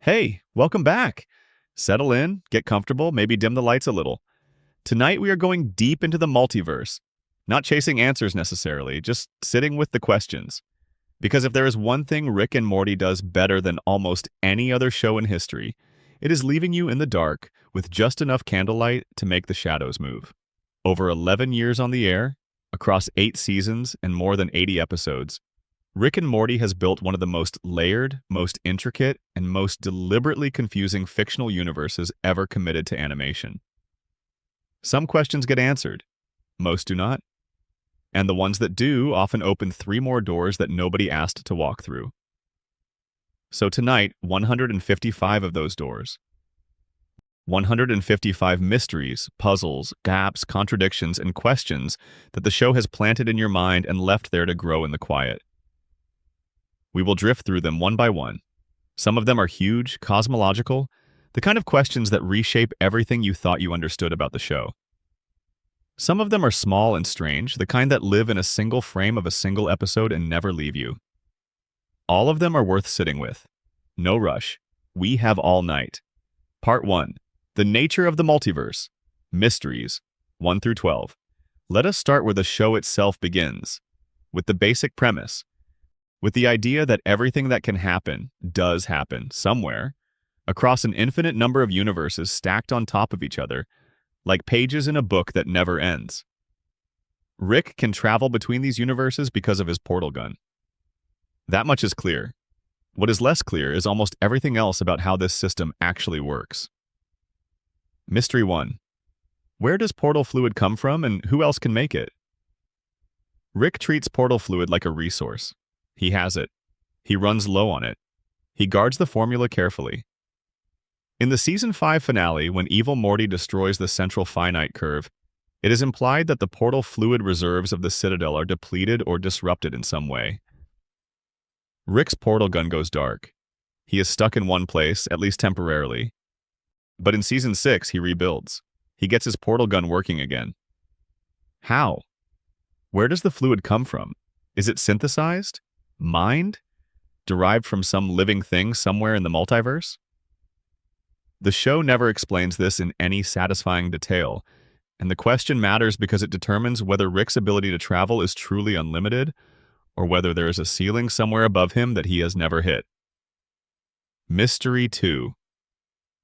Hey, welcome back. Settle in, get comfortable, maybe dim the lights a little. Tonight we are going deep into the multiverse. Not chasing answers necessarily, just sitting with the questions. Because if there is one thing Rick and Morty does better than almost any other show in history, it is leaving you in the dark with just enough candlelight to make the shadows move. Over 11 years on the air, across 8 seasons and more than 80 episodes, Rick and Morty has built one of the most layered, most intricate, and most deliberately confusing fictional universes ever committed to animation. Some questions get answered, most do not. And the ones that do often open 3 more doors that nobody asked to walk through. So tonight, 155 of those doors. 155 mysteries, puzzles, gaps, contradictions, and questions that the show has planted in your mind and left there to grow in the quiet. We will drift through them one by one. Some of them are huge, cosmological, the kind of questions that reshape everything you thought you understood about the show. Some of them are small and strange, the kind that live in a single frame of a single episode and never leave you. All of them are worth sitting with. No rush. We have all night. Part 1. The Nature of the Multiverse. Mysteries. 1 through 12. Let us start where the show itself begins. With the basic premise. With the idea that everything that can happen does happen somewhere, across an infinite number of universes stacked on top of each other, like pages in a book that never ends. Rick can travel between these universes because of his portal gun. That much is clear. What is less clear is almost everything else about how this system actually works. Mystery 1. Where does portal fluid come from and who else can make it? Rick treats portal fluid like a resource. He has it. He runs low on it. He guards the formula carefully. In the Season 5 finale, when evil Morty destroys the central finite curve, it is implied that the portal fluid reserves of the Citadel are depleted or disrupted in some way. Rick's portal gun goes dark. He is stuck in one place, at least temporarily. But in Season 6, he rebuilds. He gets his portal gun working again. How? Where does the fluid come from? Is it synthesized? Mined? Derived from some living thing somewhere in the multiverse? The show never explains this in any satisfying detail, and the question matters because it determines whether Rick's ability to travel is truly unlimited, or whether there is a ceiling somewhere above him that he has never hit. Mystery 2.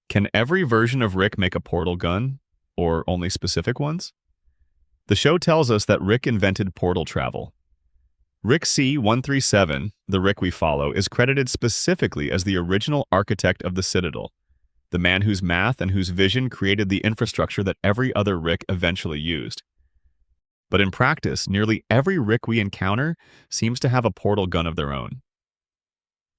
Can every version of Rick make a portal gun, or only specific ones? The show tells us that Rick invented portal travel. Rick C-137, the Rick we follow, is credited specifically as the original architect of the Citadel, the man whose math and whose vision created the infrastructure that every other Rick eventually used. But in practice, nearly every Rick we encounter seems to have a portal gun of their own.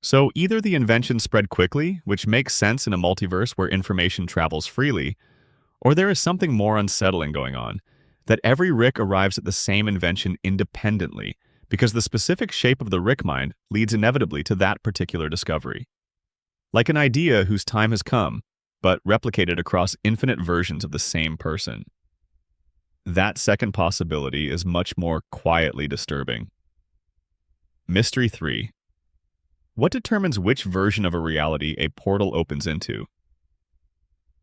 So either the invention spread quickly, which makes sense in a multiverse where information travels freely, or there is something more unsettling going on, that every Rick arrives at the same invention independently, because the specific shape of the Rick mind leads inevitably to that particular discovery. Like an idea whose time has come, but replicated across infinite versions of the same person. That second possibility is much more quietly disturbing. Mystery 3. What determines which version of a reality a portal opens into?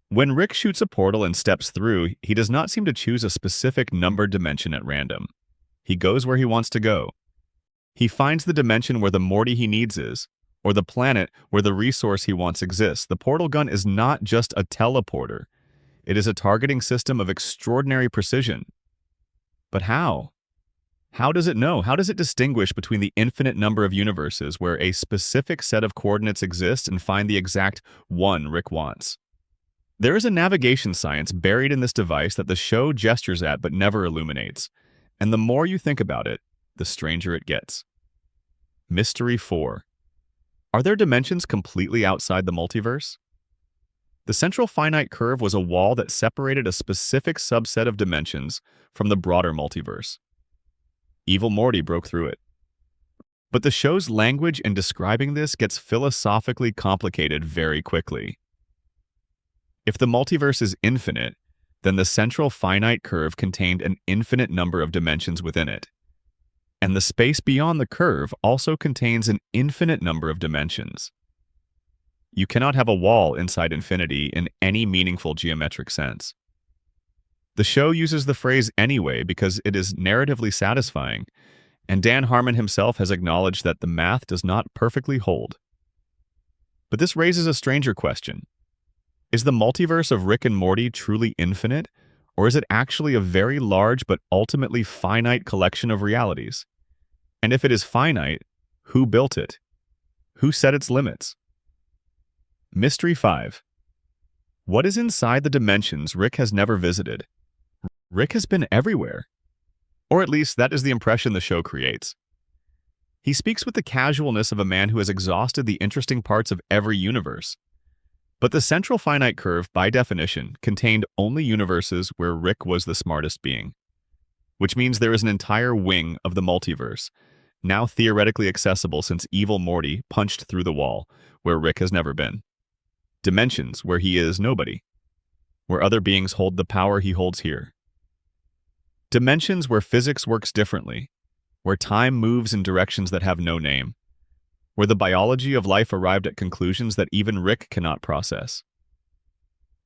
When Rick shoots a portal and steps through, he does not seem to choose a specific numbered dimension at random. He goes where he wants to go. He finds the dimension where the Morty he needs is, or the planet where the resource he wants exists. The portal gun is not just a teleporter. It is a targeting system of extraordinary precision. But how? How does it know? How does it distinguish between the infinite number of universes where a specific set of coordinates exists and find the exact one Rick wants? There is a navigation science buried in this device that the show gestures at but never illuminates. And the more you think about it, the stranger it gets. Mystery 4. Are there dimensions completely outside the multiverse? The central finite curve was a wall that separated a specific subset of dimensions from the broader multiverse. Evil Morty broke through it. But the show's language in describing this gets philosophically complicated very quickly. If the multiverse is infinite, then the central finite curve contained an infinite number of dimensions within it. And the space beyond the curve also contains an infinite number of dimensions. You cannot have a wall inside infinity in any meaningful geometric sense. The show uses the phrase anyway because it is narratively satisfying, and Dan Harmon himself has acknowledged that the math does not perfectly hold. But this raises a stranger question. Is the multiverse of Rick and Morty truly infinite, or is it actually a very large but ultimately finite collection of realities? And if it is finite, who built it? Who set its limits? Mystery 5. What is inside the dimensions Rick has never visited? Rick has been everywhere. Or at least that is the impression the show creates. He speaks with the casualness of a man who has exhausted the interesting parts of every universe. But the central finite curve, by definition, contained only universes where Rick was the smartest being. Which means there is an entire wing of the multiverse, now theoretically accessible since evil Morty punched through the wall, where Rick has never been. Dimensions where he is nobody. Where other beings hold the power he holds here. Dimensions where physics works differently. Where time moves in directions that have no name. Where the biology of life arrived at conclusions that even Rick cannot process.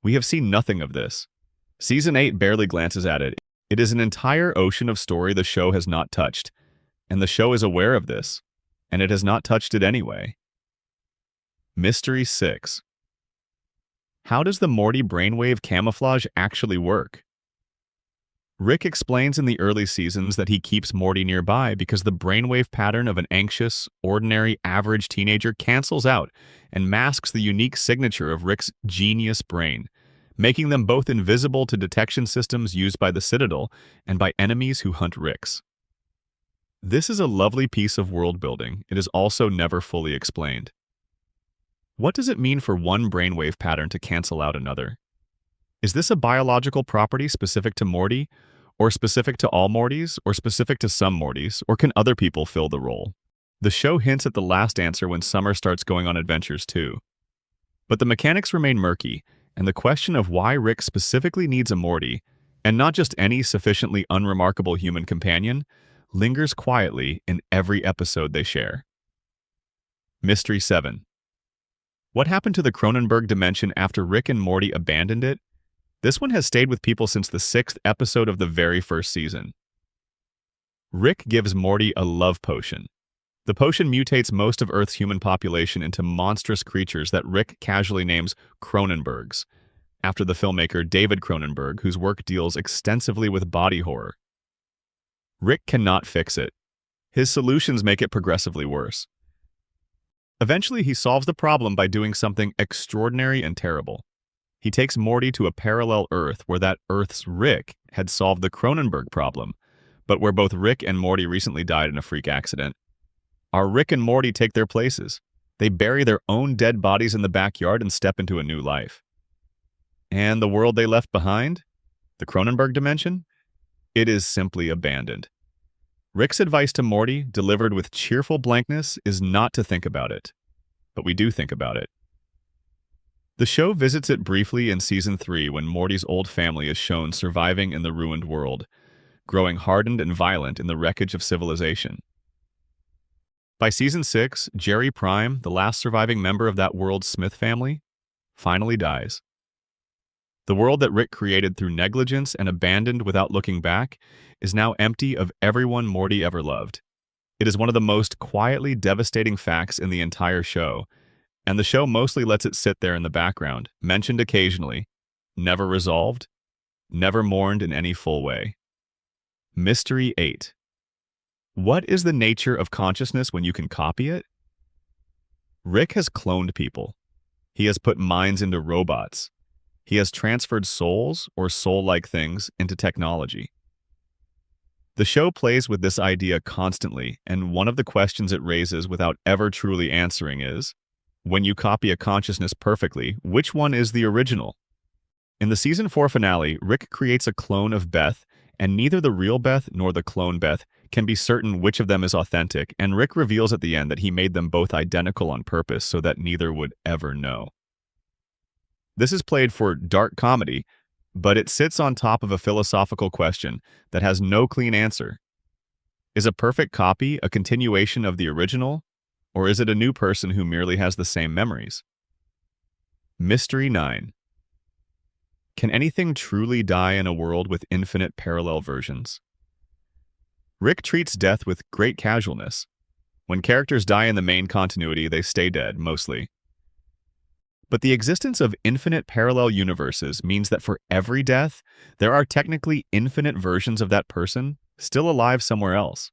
We have seen nothing of this. Season 8 barely glances at it. It is an entire ocean of story the show has not touched, and the show is aware of this, and it has not touched it anyway. Mystery 6. How does the Morty brainwave camouflage actually work? Rick explains in the early seasons that he keeps Morty nearby because the brainwave pattern of an anxious, ordinary, average teenager cancels out and masks the unique signature of Rick's genius brain, making them both invisible to detection systems used by the Citadel and by enemies who hunt Ricks. This is a lovely piece of world building. It is also never fully explained. What does it mean for one brainwave pattern to cancel out another? Is this a biological property specific to Morty, or specific to all Mortys, or specific to some Mortys, or can other people fill the role? The show hints at the last answer when Summer starts going on adventures too. But the mechanics remain murky, and the question of why Rick specifically needs a Morty, and not just any sufficiently unremarkable human companion, lingers quietly in every episode they share. Mystery 7. What happened to the Cronenberg dimension after Rick and Morty abandoned it? This one has stayed with people since the 6th episode of the very first season. Rick gives Morty a love potion. The potion mutates most of Earth's human population into monstrous creatures that Rick casually names Cronenbergs, after the filmmaker David Cronenberg, whose work deals extensively with body horror. Rick cannot fix it. His solutions make it progressively worse. Eventually, he solves the problem by doing something extraordinary and terrible. He takes Morty to a parallel Earth where that Earth's Rick had solved the Cronenberg problem, but where both Rick and Morty recently died in a freak accident. Our Rick and Morty take their places. They bury their own dead bodies in the backyard and step into a new life. And the world they left behind? The Cronenberg dimension? It is simply abandoned. Rick's advice to Morty, delivered with cheerful blankness, is not to think about it. But we do think about it. The show visits it briefly in Season 3 when Morty's old family is shown surviving in the ruined world, growing hardened and violent in the wreckage of civilization. By Season 6, Jerry Prime, the last surviving member of that world's Smith family, finally dies. The world that Rick created through negligence and abandoned without looking back is now empty of everyone Morty ever loved. It is one of the most quietly devastating facts in the entire show, and the show mostly lets it sit there in the background, mentioned occasionally, never resolved, never mourned in any full way. Mystery 8. What is the nature of consciousness when you can copy it? Rick has cloned people. He has put minds into robots. He has transferred souls, or soul-like things, into technology. The show plays with this idea constantly, and one of the questions it raises without ever truly answering is, when you copy a consciousness perfectly, which one is the original? In the Season 4 finale, Rick creates a clone of Beth, and neither the real Beth nor the clone Beth can be certain which of them is authentic, and Rick reveals at the end that he made them both identical on purpose so that neither would ever know. This is played for dark comedy, but it sits on top of a philosophical question that has no clean answer. Is a perfect copy a continuation of the original, or is it a new person who merely has the same memories? Mystery 9. Can anything truly die in a world with infinite parallel versions? Rick treats death with great casualness. When characters die in the main continuity, they stay dead, mostly. But the existence of infinite parallel universes means that for every death, there are technically infinite versions of that person still alive somewhere else.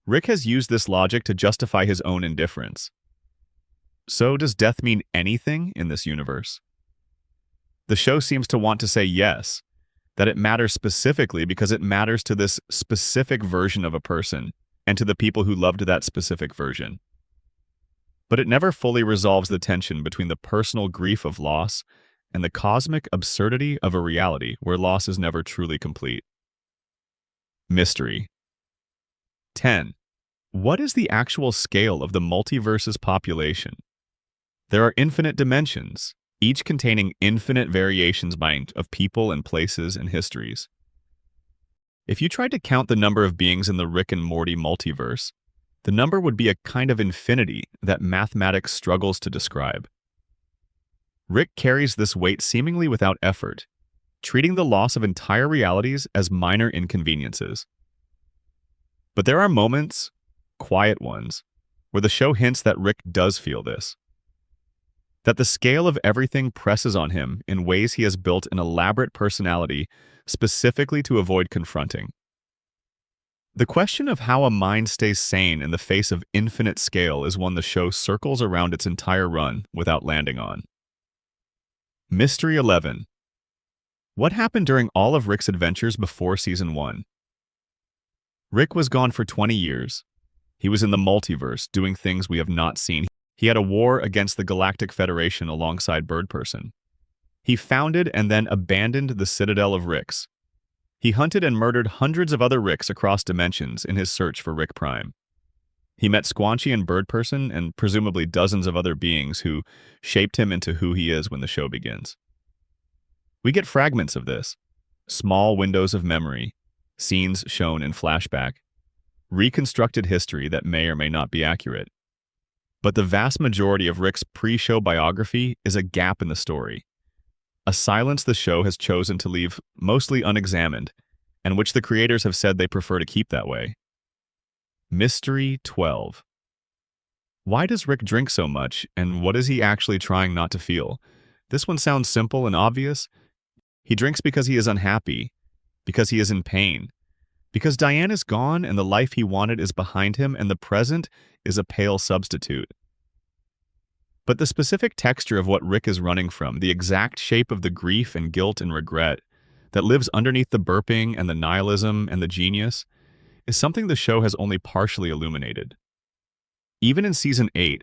Rick has used this logic to justify his own indifference. So does death mean anything in this universe? The show seems to want to say yes, that it matters specifically because it matters to this specific version of a person and to the people who loved that specific version. But it never fully resolves the tension between the personal grief of loss and the cosmic absurdity of a reality where loss is never truly complete. Mystery 10. What is the actual scale of the multiverse's population? There are infinite dimensions, each containing infinite variations of people and places and histories. If you tried to count the number of beings in the Rick and Morty multiverse, the number would be a kind of infinity that mathematics struggles to describe. Rick carries this weight seemingly without effort, treating the loss of entire realities as minor inconveniences. But there are moments, quiet ones, where the show hints that Rick does feel this. That the scale of everything presses on him in ways he has built an elaborate personality specifically to avoid confronting. The question of how a mind stays sane in the face of infinite scale is one the show circles around its entire run without landing on. Mystery 11. What happened during all of Rick's adventures before Season 1? Rick was gone for 20 years. He was in the multiverse, doing things we have not seen. He had a war against the Galactic Federation alongside Birdperson. He founded and then abandoned the Citadel of Ricks. He hunted and murdered hundreds of other Ricks across dimensions in his search for Rick Prime. He met Squanchy and Birdperson and presumably dozens of other beings who shaped him into who he is when the show begins. We get fragments of this, small windows of memory, scenes shown in flashback, reconstructed history that may or may not be accurate. But the vast majority of Rick's pre-show biography is a gap in the story, a silence the show has chosen to leave mostly unexamined, and which the creators have said they prefer to keep that way. Mystery 12. Why does Rick drink so much, and what is he actually trying not to feel? This one sounds simple and obvious. He drinks because he is unhappy, because he is in pain, because Diane is gone and the life he wanted is behind him and the present is a pale substitute. But the specific texture of what Rick is running from, the exact shape of the grief and guilt and regret that lives underneath the burping and the nihilism and the genius, is something the show has only partially illuminated. Even in Season 8,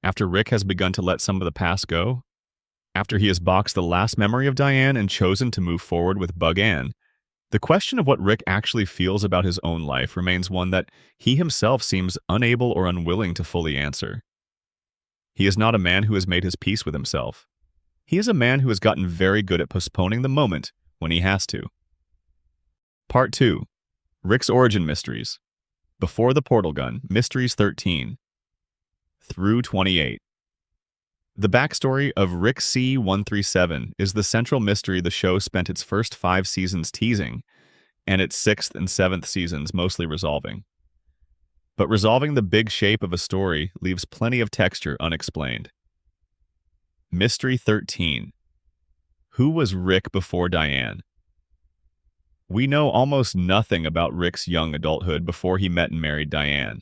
after Rick has begun to let some of the past go, after he has boxed the last memory of Diane and chosen to move forward with Bug Ann, the question of what Rick actually feels about his own life remains one that he himself seems unable or unwilling to fully answer. He is not a man who has made his peace with himself. He is a man who has gotten very good at postponing the moment when he has to. Part 2. Rick's Origin Mysteries. Before the Portal Gun, Mysteries 13 through 28. The backstory of Rick C-137 is the central mystery the show spent its first 5 seasons teasing, and its 6th and 7th seasons mostly resolving. But resolving the big shape of a story leaves plenty of texture unexplained. Mystery 13. Who was Rick before Diane? We know almost nothing about Rick's young adulthood before he met and married Diane.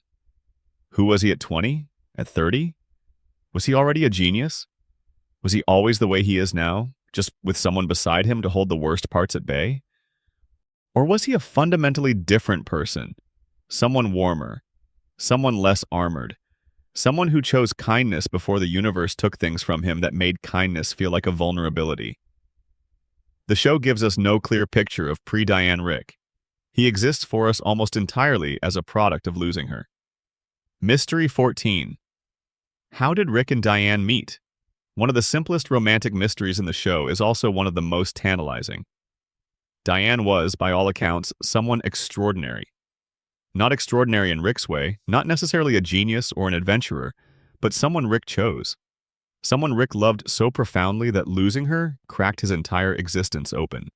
Who was he at 20? At 30? Was he already a genius? Was he always the way he is now, just with someone beside him to hold the worst parts at bay? Or was he a fundamentally different person? Someone warmer, someone less armored, someone who chose kindness before the universe took things from him that made kindness feel like a vulnerability. The show gives us no clear picture of pre-Diane Rick. He exists for us almost entirely as a product of losing her. Mystery 14. How did Rick and Diane meet? One of the simplest romantic mysteries in the show is also one of the most tantalizing. Diane was, by all accounts, someone extraordinary. Not extraordinary in Rick's way, not necessarily a genius or an adventurer, but someone Rick chose. Someone Rick loved so profoundly that losing her cracked his entire existence open.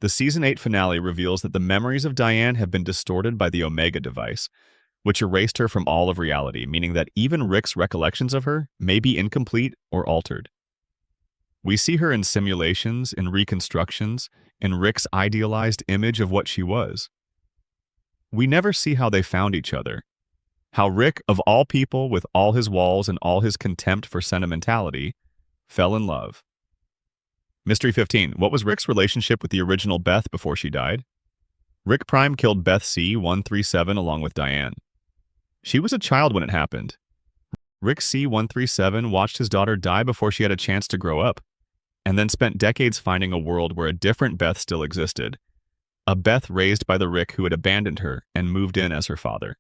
The Season 8 finale reveals that the memories of Diane have been distorted by the Omega device, which erased her from all of reality, meaning that even Rick's recollections of her may be incomplete or altered. We see her in simulations, in reconstructions, in Rick's idealized image of what she was. We never see how they found each other, how Rick, of all people, with all his walls and all his contempt for sentimentality, fell in love. Mystery 15. What was Rick's relationship with the original Beth before she died? Rick Prime killed Beth C-137 along with Diane. She was a child when it happened. Rick C-137 watched his daughter die before she had a chance to grow up, and then spent decades finding a world where a different Beth still existed, a Beth raised by the Rick who had abandoned her and moved in as her father.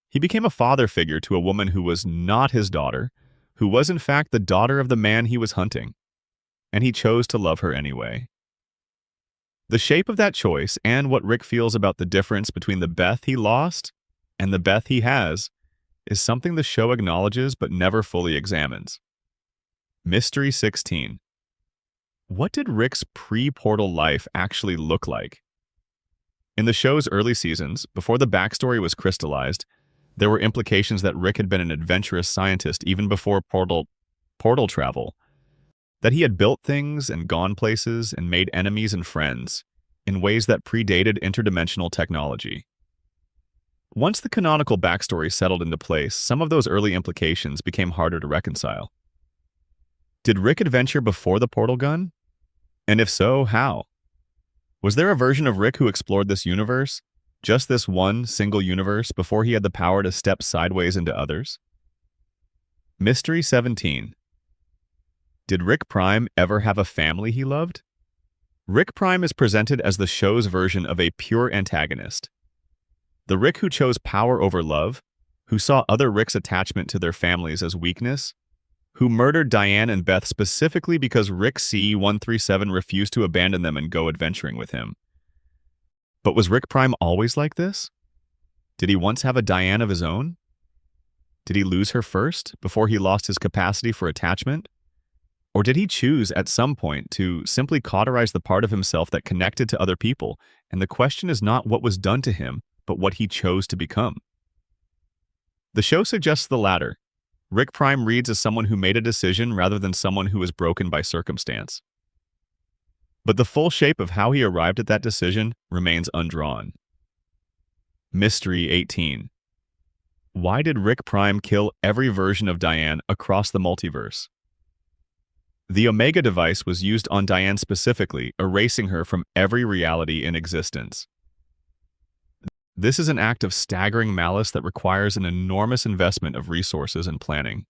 He became a father figure to a woman who was not his daughter, who was in fact the daughter of the man he was hunting, and he chose to love her anyway. The shape of that choice and what Rick feels about the difference between the Beth he lost and the Beth he has is something the show acknowledges but never fully examines. Mystery 16. What did Rick's pre-portal life actually look like? In the show's early seasons, before the backstory was crystallized, there were implications that Rick had been an adventurous scientist even before portal travel, that he had built things and gone places and made enemies and friends in ways that predated interdimensional technology. Once the canonical backstory settled into place, some of those early implications became harder to reconcile. Did Rick adventure before the portal gun? And if so, how? Was there a version of Rick who explored this universe, just this one single universe, before he had the power to step sideways into others? Mystery 17. Did Rick Prime ever have a family he loved? Rick Prime is presented as the show's version of a pure antagonist. The Rick who chose power over love, who saw other Rick's attachment to their families as weakness, who murdered Diane and Beth specifically because Rick C-137 refused to abandon them and go adventuring with him. But was Rick Prime always like this? Did he once have a Diane of his own? Did he lose her first, before he lost his capacity for attachment? Or did he choose, at some point, to simply cauterize the part of himself that connected to other people, and the question is not what was done to him, but what he chose to become? The show suggests the latter. Rick Prime reads as someone who made a decision rather than someone who was broken by circumstance. But the full shape of how he arrived at that decision remains undrawn. Mystery 18. Why did Rick Prime kill every version of Diane across the multiverse? The Omega device was used on Diane specifically, erasing her from every reality in existence. This is an act of staggering malice that requires an enormous investment of resources and planning.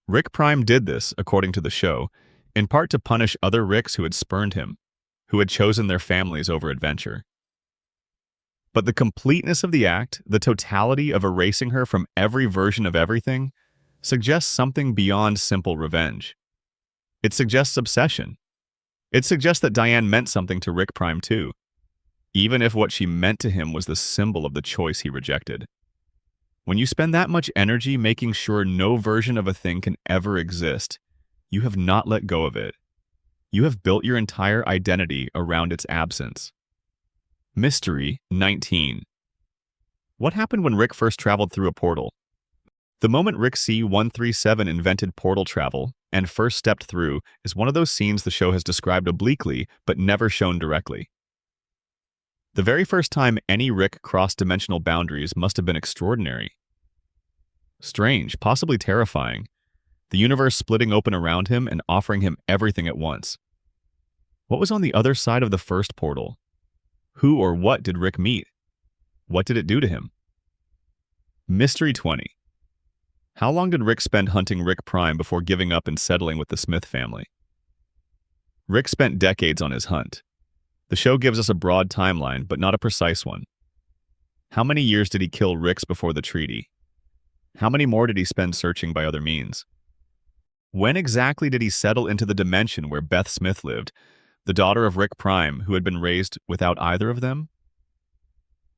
Rick Prime did this, according to the show, in part to punish other Ricks who had spurned him, who had chosen their families over adventure. But the completeness of the act, the totality of erasing her from every version of everything, suggests something beyond simple revenge. It suggests obsession. It suggests that Diane meant something to Rick Prime too, even if what she meant to him was the symbol of the choice he rejected. When you spend that much energy making sure no version of a thing can ever exist, you have not let go of it. You have built your entire identity around its absence. Mystery 19. What happened when Rick first traveled through a portal? The moment Rick C-137 invented portal travel and first stepped through is one of those scenes the show has described obliquely but never shown directly. The very first time any Rick crossed dimensional boundaries must have been extraordinary. Strange, possibly terrifying. The universe splitting open around him and offering him everything at once. What was on the other side of the first portal? Who or what did Rick meet? What did it do to him? Mystery 20. How long did Rick spend hunting Rick Prime before giving up and settling with the Smith family? Rick spent decades on his hunt. The show gives us a broad timeline, but not a precise one. How many years did he kill Ricks before the treaty? How many more did he spend searching by other means? When exactly did he settle into the dimension where Beth Smith lived, the daughter of Rick Prime, who had been raised without either of them?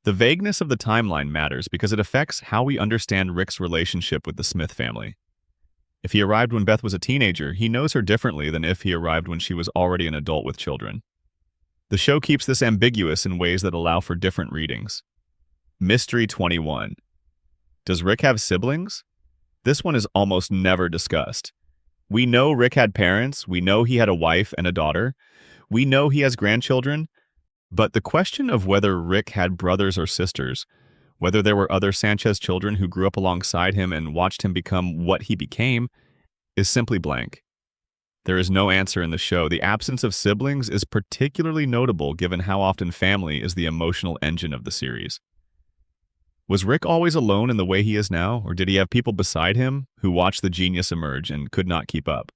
The vagueness of the timeline matters because it affects how we understand Rick's relationship with the Smith family. If he arrived when Beth was a teenager, he knows her differently than if he arrived when she was already an adult with children. The show keeps this ambiguous in ways that allow for different readings. Mystery 21. Does Rick have siblings? This one is almost never discussed. We know Rick had parents, we know he had a wife and a daughter, we know he has grandchildren, but the question of whether Rick had brothers or sisters, whether there were other Sanchez children who grew up alongside him and watched him become what he became, is simply blank. There is no answer in the show. The absence of siblings is particularly notable given how often family is the emotional engine of the series. Was Rick always alone in the way he is now, or did he have people beside him who watched the genius emerge and could not keep up?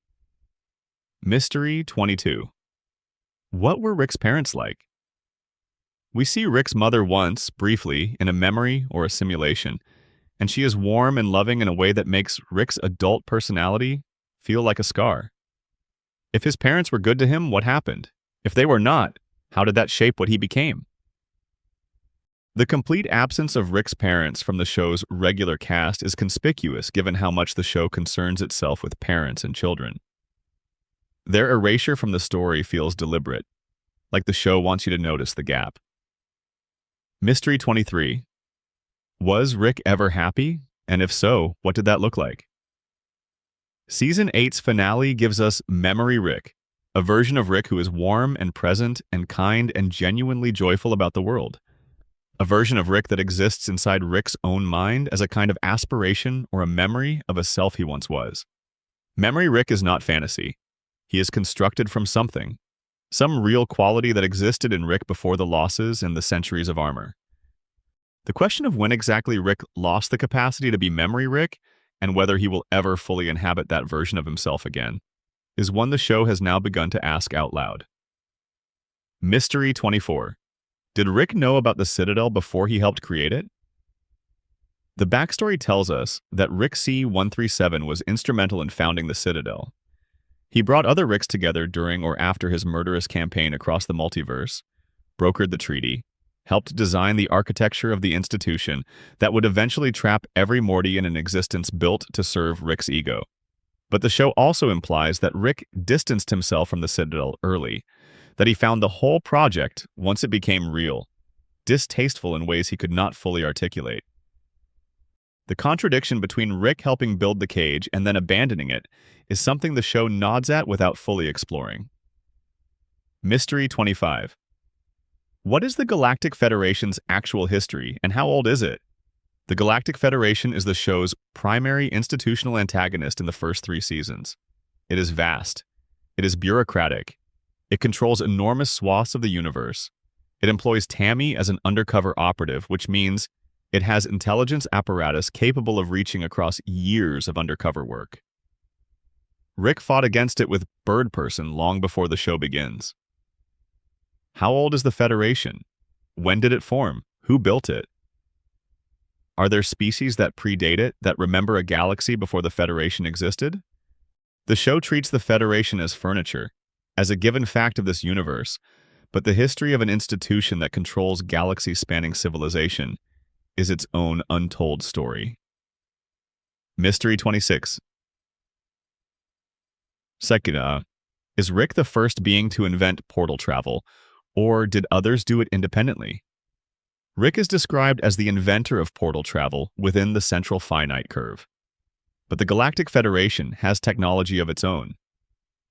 Mystery 22. What were Rick's parents like? We see Rick's mother once, briefly, in a memory or a simulation, and she is warm and loving in a way that makes Rick's adult personality feel like a scar. If his parents were good to him, what happened? If they were not, how did that shape what he became? The complete absence of Rick's parents from the show's regular cast is conspicuous given how much the show concerns itself with parents and children. Their erasure from the story feels deliberate, like the show wants you to notice the gap. Mystery 23. Was Rick ever happy? And if so, what did that look like? Season 8's finale gives us Memory Rick, a version of Rick who is warm and present and kind and genuinely joyful about the world. A version of Rick that exists inside Rick's own mind as a kind of aspiration or a memory of a self he once was. Memory Rick is not fantasy. He is constructed from something, some real quality that existed in Rick before the losses and the centuries of armor. The question of when exactly Rick lost the capacity to be Memory Rick and whether he will ever fully inhabit that version of himself again is one the show has now begun to ask out loud. Mystery 24. Did Rick know about the Citadel before he helped create it? The backstory tells us that Rick C-137 was instrumental in founding the Citadel. He brought other Ricks together during or after his murderous campaign across the multiverse, brokered the treaty, helped design the architecture of the institution that would eventually trap every Morty in an existence built to serve Rick's ego. But the show also implies that Rick distanced himself from the Citadel early, that he found the whole project, once it became real, distasteful in ways he could not fully articulate. The contradiction between Rick helping build the cage and then abandoning it is something the show nods at without fully exploring. Mystery 25. What is the Galactic Federation's actual history, and how old is it? The Galactic Federation is the show's primary institutional antagonist in the first 3 seasons. It is vast. It is bureaucratic. It controls enormous swaths of the universe. It employs Tammy as an undercover operative, which means it has intelligence apparatus capable of reaching across years of undercover work. Rick fought against it with Bird Person long before the show begins. How old is the Federation? When did it form? Who built it? Are there species that predate it, that remember a galaxy before the Federation existed? The show treats the Federation as furniture, as a given fact of this universe, but the history of an institution that controls galaxy-spanning civilization is its own untold story. Mystery 26. Sekina. Is Rick the first being to invent portal travel, or did others do it independently? Rick is described as the inventor of portal travel within the central finite curve. But the Galactic Federation has technology of its own.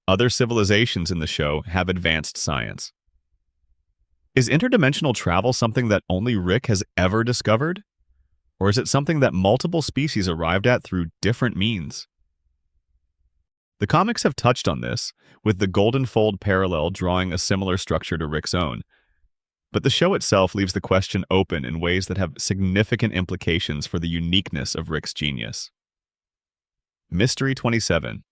Other civilizations in the show have advanced science. Is interdimensional travel something that only Rick has ever discovered? Or is it something that multiple species arrived at through different means? The comics have touched on this, with the Golden Fold parallel drawing a similar structure to Rick's own. But the show itself leaves the question open in ways that have significant implications for the uniqueness of Rick's genius. Mystery 27.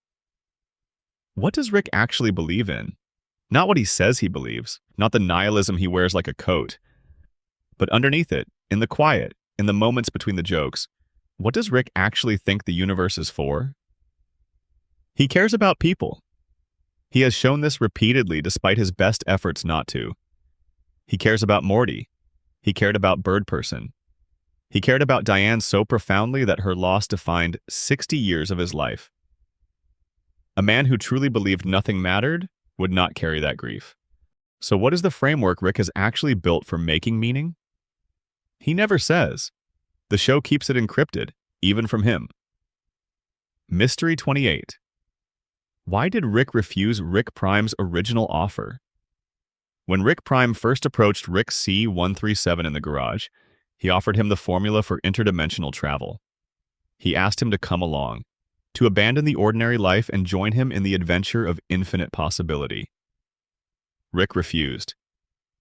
What does Rick actually believe in? Not what he says he believes, not the nihilism he wears like a coat. But underneath it, in the quiet, in the moments between the jokes, what does Rick actually think the universe is for? He cares about people. He has shown this repeatedly despite his best efforts not to. He cares about Morty. He cared about Bird Person. He cared about Diane so profoundly that her loss defined 60 years of his life. A man who truly believed nothing mattered would not carry that grief. So what is the framework Rick has actually built for making meaning? He never says. The show keeps it encrypted, even from him. Mystery 28. Why did Rick refuse Rick Prime's original offer? When Rick Prime first approached Rick C-137 in the garage, he offered him the formula for interdimensional travel. He asked him to come along, to abandon the ordinary life and join him in the adventure of infinite possibility. Rick refused.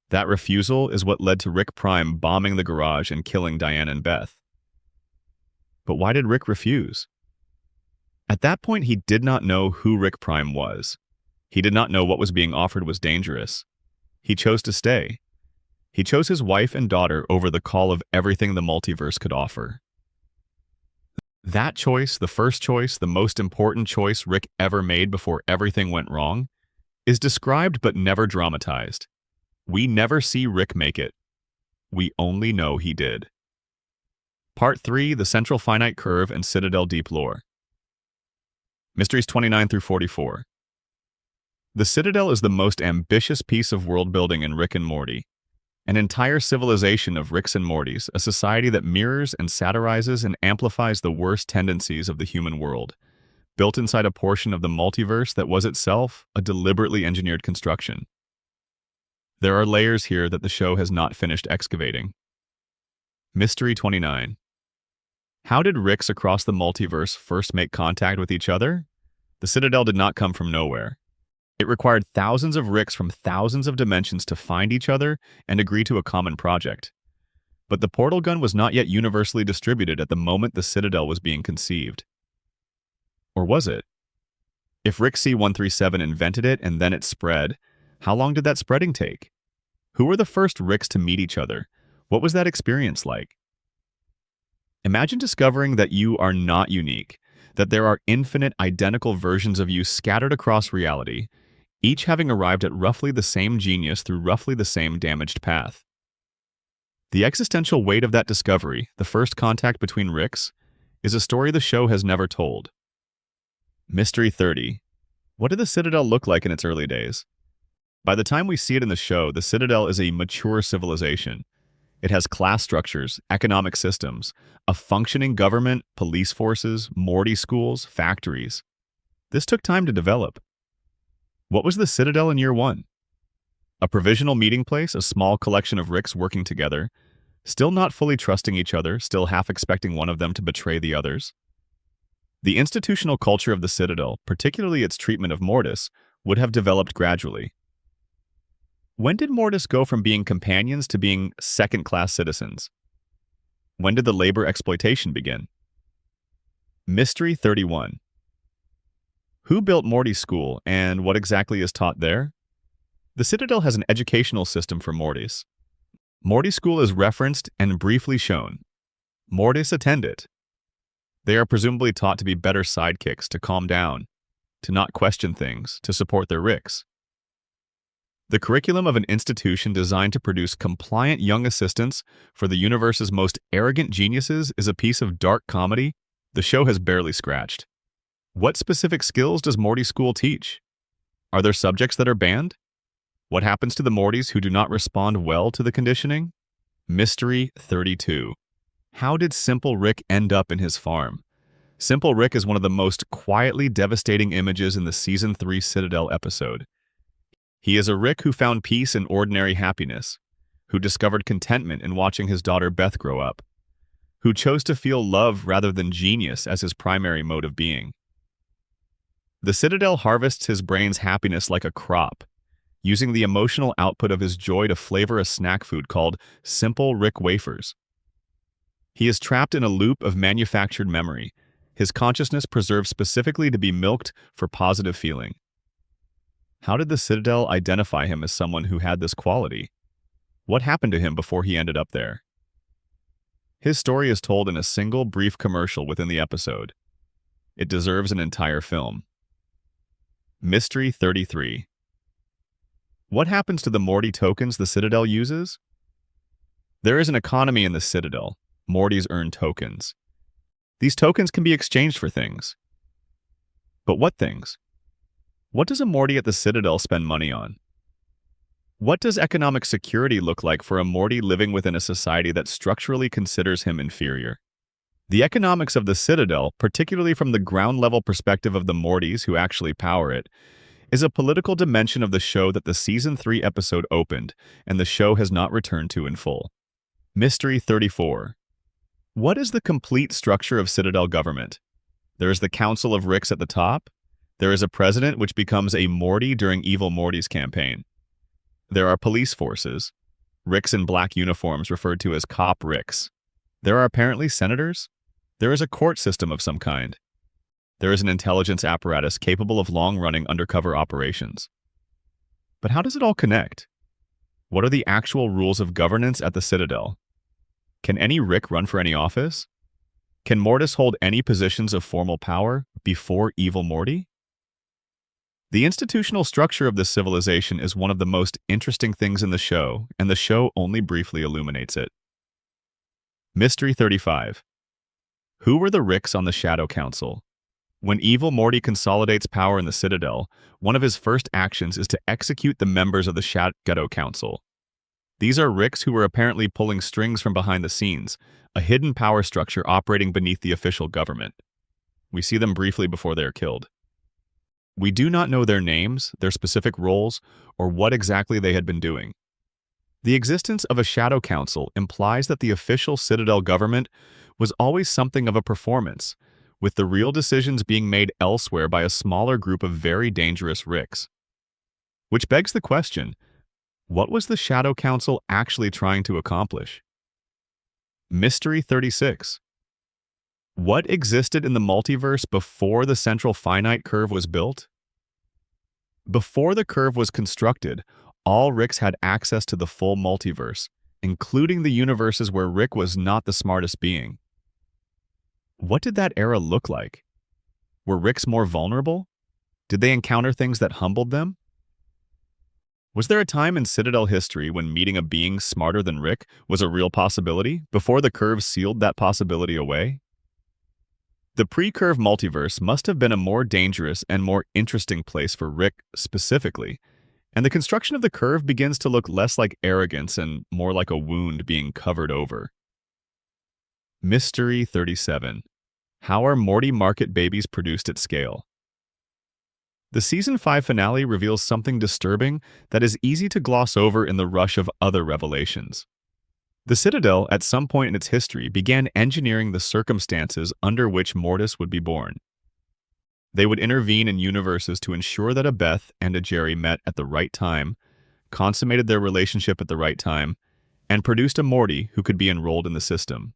That refusal is what led to Rick Prime bombing the garage and killing Diane and Beth. But why did Rick refuse? At that point, he did not know who Rick Prime was. He did not know what was being offered was dangerous. He chose to stay. He chose his wife and daughter over the call of everything the multiverse could offer. That choice, the first choice, the most important choice Rick ever made before everything went wrong, is described but never dramatized. We never see Rick make it. We only know he did. Part 3, The Central Finite Curve and Citadel Deep Lore. Mysteries 29 through 44. The Citadel is the most ambitious piece of world-building in Rick and Morty. An entire civilization of Ricks and Mortys, a society that mirrors and satirizes and amplifies the worst tendencies of the human world, built inside a portion of the multiverse that was itself a deliberately engineered construction. There are layers here that the show has not finished excavating. Mystery 29. How did Ricks across the multiverse first make contact with each other? The Citadel did not come from nowhere. It required thousands of Ricks from thousands of dimensions to find each other and agree to a common project. But the portal gun was not yet universally distributed at the moment the Citadel was being conceived. Or was it? If Rick C-137 invented it and then it spread, how long did that spreading take? Who were the first Ricks to meet each other? What was that experience like? Imagine discovering that you are not unique, that there are infinite identical versions of you scattered across reality, each having arrived at roughly the same genius through roughly the same damaged path. The existential weight of that discovery, the first contact between Ricks, is a story the show has never told. Mystery 30. What did the Citadel look like in its early days? By the time we see it in the show, the Citadel is a mature civilization. It has class structures, economic systems, a functioning government, police forces, Morty schools, factories. This took time to develop. What was the Citadel in year one? A provisional meeting place, a small collection of Ricks working together, still not fully trusting each other, still half expecting one of them to betray the others. The institutional culture of the Citadel, particularly its treatment of Mortis, would have developed gradually. When did Mortis go from being companions to being second-class citizens? When did the labor exploitation begin? Mystery 31. Who built Morty School, and what exactly is taught there? The Citadel has an educational system for Mortys. Morty School is referenced and briefly shown. Mortys attend it. They are presumably taught to be better sidekicks, to calm down, to not question things, to support their Ricks. The curriculum of an institution designed to produce compliant young assistants for the universe's most arrogant geniuses is a piece of dark comedy the show has barely scratched. What specific skills does Morty School teach? Are there subjects that are banned? What happens to the Mortys who do not respond well to the conditioning? Mystery 32. How did Simple Rick end up in his farm? Simple Rick is one of the most quietly devastating images in the Season 3 Citadel episode. He is a Rick who found peace in ordinary happiness, who discovered contentment in watching his daughter Beth grow up, who chose to feel love rather than genius as his primary mode of being. The Citadel harvests his brain's happiness like a crop, using the emotional output of his joy to flavor a snack food called Simple Rick Wafers. He is trapped in a loop of manufactured memory, his consciousness preserved specifically to be milked for positive feeling. How did the Citadel identify him as someone who had this quality? What happened to him before he ended up there? His story is told in a single brief commercial within the episode. It deserves an entire film. Mystery 33. What happens to the Morty tokens the Citadel uses? There is an economy in the Citadel. Mortys earn tokens. These tokens can be exchanged for things. But what things? What does a Morty at the Citadel spend money on? What does economic security look like for a Morty living within a society that structurally considers him inferior? The economics of the Citadel, particularly from the ground-level perspective of the Mortys who actually power it, is a political dimension of the show that the Season 3 episode opened, and the show has not returned to in full. Mystery 34. What is the complete structure of Citadel government? There is the Council of Ricks at the top. There is a president which becomes a Morty during Evil Morty's campaign. There are police forces, Ricks in black uniforms referred to as Cop Ricks. There are apparently senators. There is a court system of some kind. There is an intelligence apparatus capable of long-running undercover operations. But how does it all connect? What are the actual rules of governance at the Citadel? Can any Rick run for any office? Can Mortis hold any positions of formal power before Evil Morty? The institutional structure of this civilization is one of the most interesting things in the show, and the show only briefly illuminates it. Mystery 35. Who were the Ricks on the Shadow Council? When Evil Morty consolidates power in the Citadel, one of his first actions is to execute the members of the Shadow Council. These are Ricks who were apparently pulling strings from behind the scenes, a hidden power structure operating beneath the official government. We see them briefly before they are killed. We do not know their names, their specific roles, or what exactly they had been doing. The existence of a Shadow Council implies that the official Citadel government was always something of a performance, with the real decisions being made elsewhere by a smaller group of very dangerous Ricks. Which begs the question, what was the Shadow Council actually trying to accomplish? Mystery 36. What existed in the multiverse before the central finite curve was built? Before the curve was constructed, all Ricks had access to the full multiverse, including the universes where Rick was not the smartest being. What did that era look like? Were Ricks more vulnerable? Did they encounter things that humbled them? Was there a time in Citadel history when meeting a being smarter than Rick was a real possibility, before the curve sealed that possibility away? The pre-curve multiverse must have been a more dangerous and more interesting place for Rick specifically, and the construction of the curve begins to look less like arrogance and more like a wound being covered over. Mystery 37. How are Morty market babies produced at scale? The Season 5 finale reveals something disturbing that is easy to gloss over in the rush of other revelations. The Citadel, at some point in its history, began engineering the circumstances under which Mortis would be born. They would intervene in universes to ensure that a Beth and a Jerry met at the right time, consummated their relationship at the right time, and produced a Morty who could be enrolled in the system.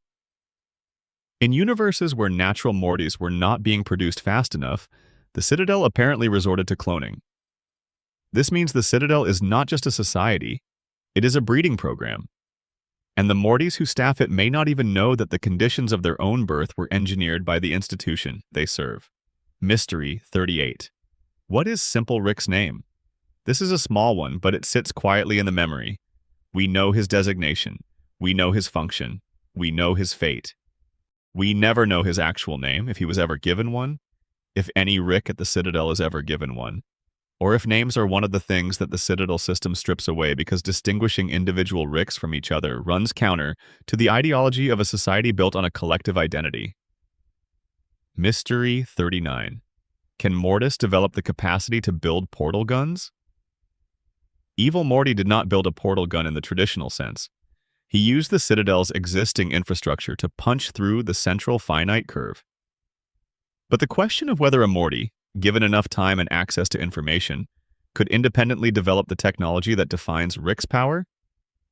In universes where natural Mortys were not being produced fast enough, the Citadel apparently resorted to cloning. This means the Citadel is not just a society, it is a breeding program. And the Mortys who staff it may not even know that the conditions of their own birth were engineered by the institution they serve. Mystery 38. What is Simple Rick's name? This is a small one, but it sits quietly in the memory. We know his designation. We know his function. We know his fate. We never know his actual name, if he was ever given one, if any Rick at the Citadel is ever given one, or if names are one of the things that the Citadel system strips away because distinguishing individual Ricks from each other runs counter to the ideology of a society built on a collective identity. Mystery 39. Can Mortis develop the capacity to build portal guns? Evil Morty did not build a portal gun in the traditional sense. He used the Citadel's existing infrastructure to punch through the central finite curve. But the question of whether a Morty, given enough time and access to information, could independently develop the technology that defines Rick's power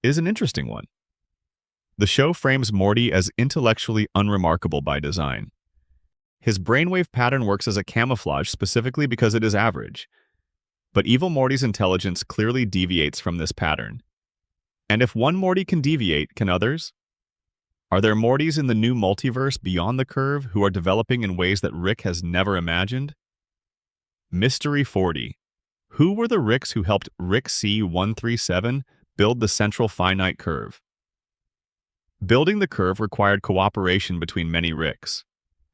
is an interesting one. The show frames Morty as intellectually unremarkable by design. His brainwave pattern works as a camouflage specifically because it is average. But Evil Morty's intelligence clearly deviates from this pattern. And if one Morty can deviate, can others? Are there Mortys in the new multiverse beyond the curve who are developing in ways that Rick has never imagined? Mystery 40. Who were the Ricks who helped Rick C137 build the central finite curve? Building the curve required cooperation between many Ricks.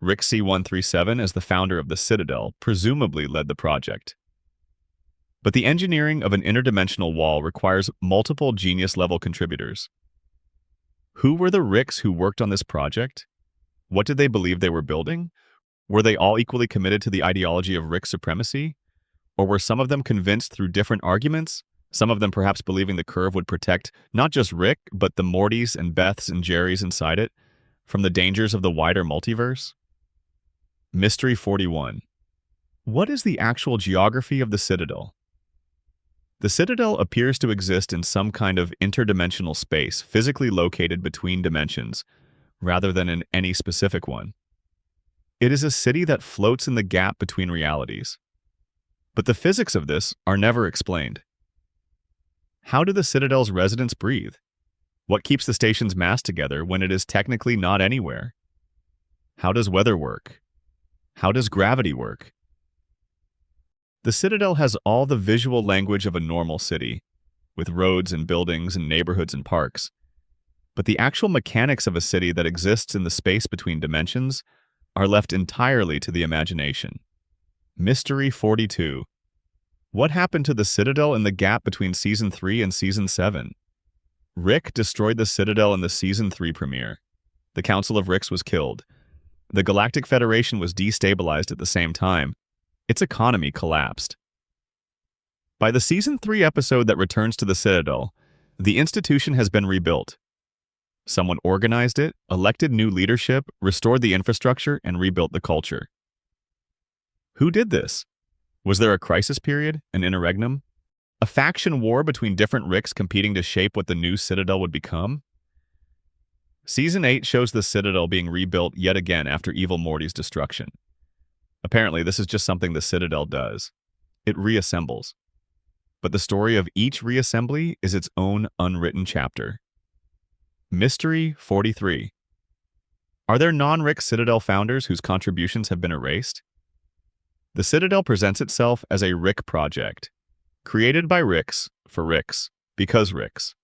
Rick C137, as the founder of the Citadel, presumably led the project. But the engineering of an interdimensional wall requires multiple genius-level contributors. Who were the Ricks who worked on this project? What did they believe they were building? Were they all equally committed to the ideology of Rick supremacy? Or were some of them convinced through different arguments? Some of them perhaps believing the curve would protect not just Rick, but the Mortys and Beths and Jerrys inside it from the dangers of the wider multiverse? Mystery 41. What is the actual geography of the Citadel? The Citadel appears to exist in some kind of interdimensional space, physically located between dimensions, rather than in any specific one. It is a city that floats in the gap between realities. But the physics of this are never explained. How do the Citadel's residents breathe? What keeps the station's mass together when it is technically not anywhere? How does weather work? How does gravity work? The Citadel has all the visual language of a normal city, with roads and buildings and neighborhoods and parks. But the actual mechanics of a city that exists in the space between dimensions are left entirely to the imagination. Mystery 42. What happened to the Citadel in the gap between Season 3 and Season 7? Rick destroyed the Citadel in the Season 3 premiere. The Council of Ricks was killed. The Galactic Federation was destabilized at the same time. Its economy collapsed. By the Season 3 episode that returns to the Citadel, the institution has been rebuilt. Someone organized it, elected new leadership, restored the infrastructure, and rebuilt the culture. Who did this? Was there a crisis period, an interregnum? A faction war between different Ricks competing to shape what the new Citadel would become? Season 8 shows the Citadel being rebuilt yet again after Evil Morty's destruction. Apparently, this is just something the Citadel does. It reassembles. But the story of each reassembly is its own unwritten chapter. Mystery 43. Are there non-Rick Citadel founders whose contributions have been erased? The Citadel presents itself as a Rick project, created by Ricks, for Ricks, because Ricks.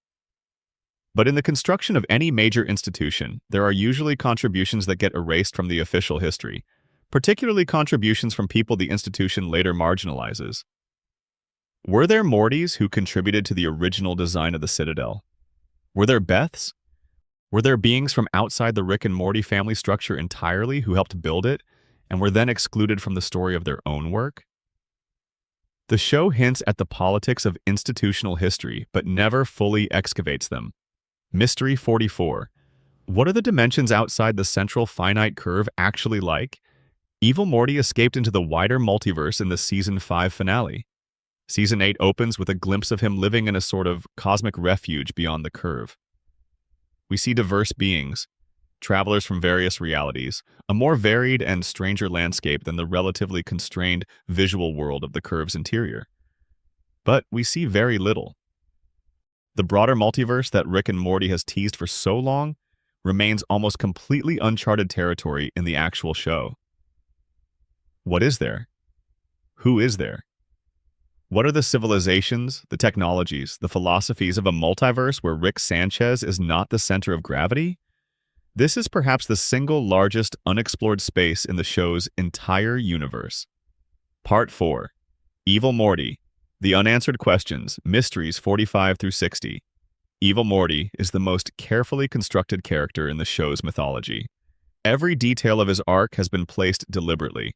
But in the construction of any major institution, there are usually contributions that get erased from the official history, particularly contributions from people the institution later marginalizes. Were there Mortys who contributed to the original design of the Citadel? Were there Beths? Were there beings from outside the Rick and Morty family structure entirely who helped build it and were then excluded from the story of their own work? The show hints at the politics of institutional history, but never fully excavates them. Mystery 44. What are the dimensions outside the central finite curve actually like? Evil Morty escaped into the wider multiverse in the Season 5 finale. Season 8 opens with a glimpse of him living in a sort of cosmic refuge beyond the curve. We see diverse beings, travelers from various realities, a more varied and stranger landscape than the relatively constrained visual world of the curve's interior. But we see very little. The broader multiverse that Rick and Morty has teased for so long remains almost completely uncharted territory in the actual show. What is there? Who is there? What are the civilizations, the technologies, the philosophies of a multiverse where Rick Sanchez is not the center of gravity? This is perhaps the single largest unexplored space in the show's entire universe. Part 4. Evil Morty. The Unanswered Questions, Mysteries 45 through 60. Evil Morty is the most carefully constructed character in the show's mythology. Every detail of his arc has been placed deliberately.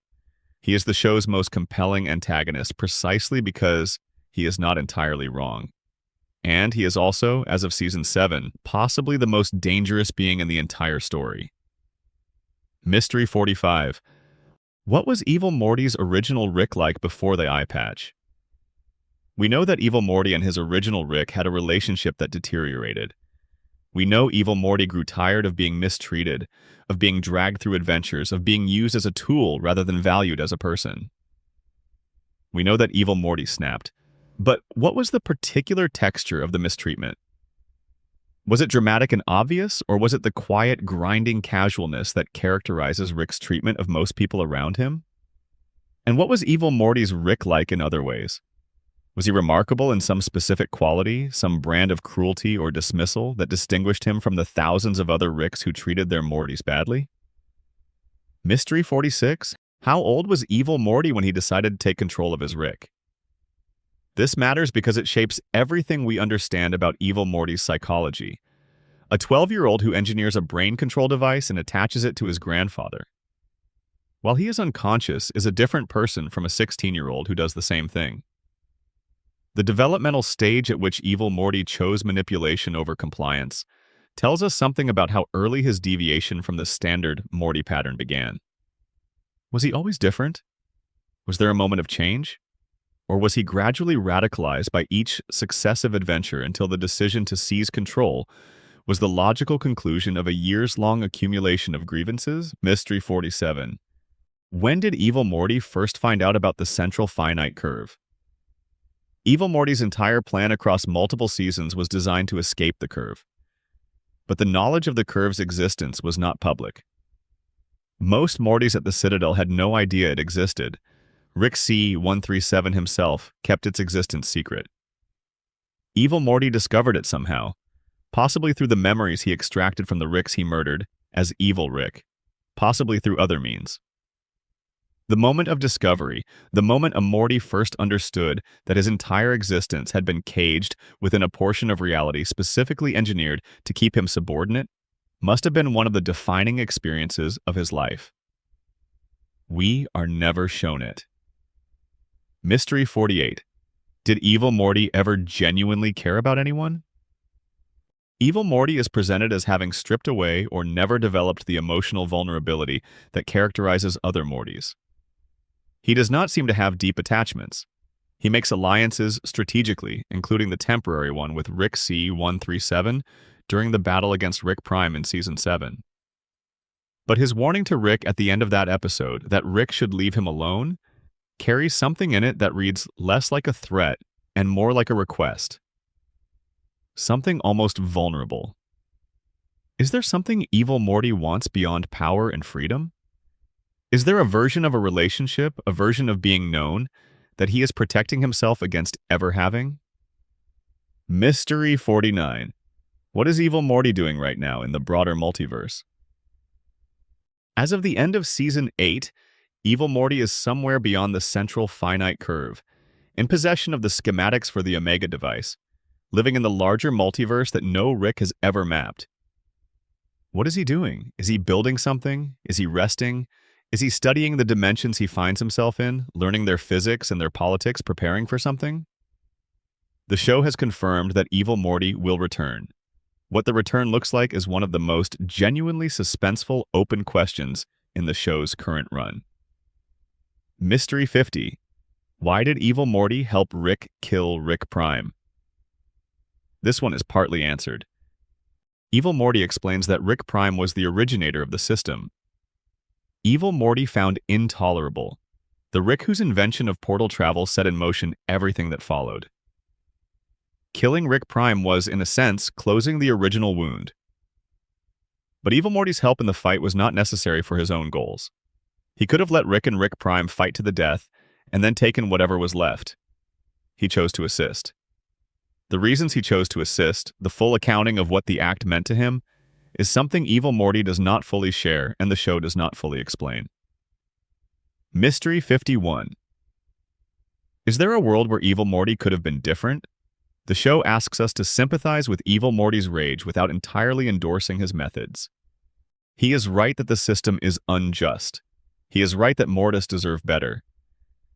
He is the show's most compelling antagonist precisely because he is not entirely wrong. And he is also, as of Season 7, possibly the most dangerous being in the entire story. Mystery 45. What was Evil Morty's original Rick like before the eye patch? We know that Evil Morty and his original Rick had a relationship that deteriorated. We know Evil Morty grew tired of being mistreated, of being dragged through adventures, of being used as a tool rather than valued as a person. We know that Evil Morty snapped. But what was the particular texture of the mistreatment? Was it dramatic and obvious, or was it the quiet, grinding casualness that characterizes Rick's treatment of most people around him? And what was Evil Morty's Rick like in other ways? Was he remarkable in some specific quality, some brand of cruelty or dismissal that distinguished him from the thousands of other Ricks who treated their Mortys badly? Mystery 46. How old was Evil Morty when he decided to take control of his Rick? This matters because it shapes everything we understand about evil Morty's psychology. A 12-year-old who engineers a brain control device and attaches it to his grandfather, while he is unconscious, is a different person from a 16-year-old who does the same thing. The developmental stage at which evil Morty chose manipulation over compliance tells us something about how early his deviation from the standard Morty pattern began. Was he always different? Was there a moment of change? Or was he gradually radicalized by each successive adventure until the decision to seize control was the logical conclusion of a years-long accumulation of grievances? Mystery 47. When did evil Morty first find out about the central finite curve? Evil Morty's entire plan across multiple seasons was designed to escape the curve. But the knowledge of the curve's existence was not public. Most Mortys at the Citadel had no idea it existed. Rick C-137 himself kept its existence secret. Evil Morty discovered it somehow, possibly through the memories he extracted from the Ricks he murdered as Evil Rick, possibly through other means. The moment of discovery, the moment a Morty first understood that his entire existence had been caged within a portion of reality specifically engineered to keep him subordinate, must have been one of the defining experiences of his life. We are never shown it. Mystery 48. Did Evil Morty ever genuinely care about anyone? Evil Morty is presented as having stripped away or never developed the emotional vulnerability that characterizes other Mortys. He does not seem to have deep attachments. He makes alliances strategically, including the temporary one with Rick C-137 during the battle against Rick Prime in Season 7. But his warning to Rick at the end of that episode that Rick should leave him alone carries something in it that reads less like a threat and more like a request. Something almost vulnerable. Is there something Evil Morty wants beyond power and freedom? Is there a version of a relationship, a version of being known, that he is protecting himself against ever having? Mystery 49. What is Evil Morty doing right now in the broader multiverse? As of the end of Season 8, Evil Morty is somewhere beyond the central finite curve, in possession of the schematics for the Omega device, living in the larger multiverse that no Rick has ever mapped. What is he doing? Is he building something? Is he resting? Is he studying the dimensions he finds himself in, learning their physics and their politics, preparing for something? The show has confirmed that Evil Morty will return. What the return looks like is one of the most genuinely suspenseful open questions in the show's current run. Mystery 50. Why did Evil Morty help Rick kill Rick Prime? This one is partly answered. Evil Morty explains that Rick Prime was the originator of the system. Evil Morty found intolerable the Rick whose invention of portal travel set in motion everything that followed. Killing Rick Prime was, in a sense, closing the original wound. But Evil Morty's help in the fight was not necessary for his own goals. He could have let Rick and Rick Prime fight to the death and then taken whatever was left. He chose to assist. The reasons he chose to assist, the full accounting of what the act meant to him, is something Evil Morty does not fully share and the show does not fully explain. Mystery 51. Is there a world where Evil Morty could have been different? The show asks us to sympathize with Evil Morty's rage without entirely endorsing his methods. He is right that the system is unjust. He is right that Mortis deserve better.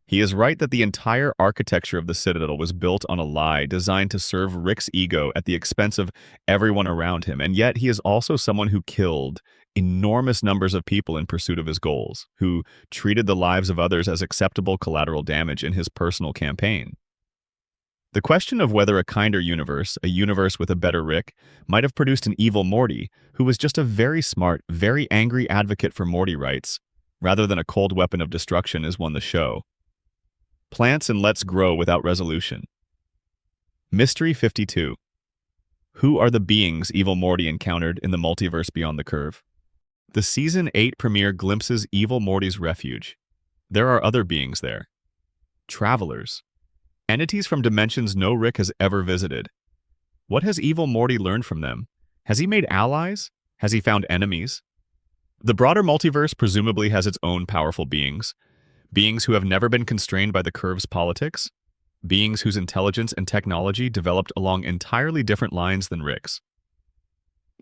He is right that the entire architecture of the Citadel was built on a lie designed to serve Rick's ego at the expense of everyone around him, and yet he is also someone who killed enormous numbers of people in pursuit of his goals, who treated the lives of others as acceptable collateral damage in his personal campaign. The question of whether a kinder universe, a universe with a better Rick, might have produced an evil Morty who was just a very smart, very angry advocate for Morty rights, rather than a cold weapon of destruction is one the show. Plants and let's grow without resolution. Mystery 52. Who are the beings Evil Morty encountered in the multiverse beyond the curve? The Season 8 premiere glimpses Evil Morty's refuge. There are other beings there. Travelers. Entities from dimensions no Rick has ever visited. What has Evil Morty learned from them? Has he made allies? Has he found enemies? The broader multiverse presumably has its own powerful beings. Beings who have never been constrained by the curve's politics? beings whose intelligence and technology developed along entirely different lines than Rick's.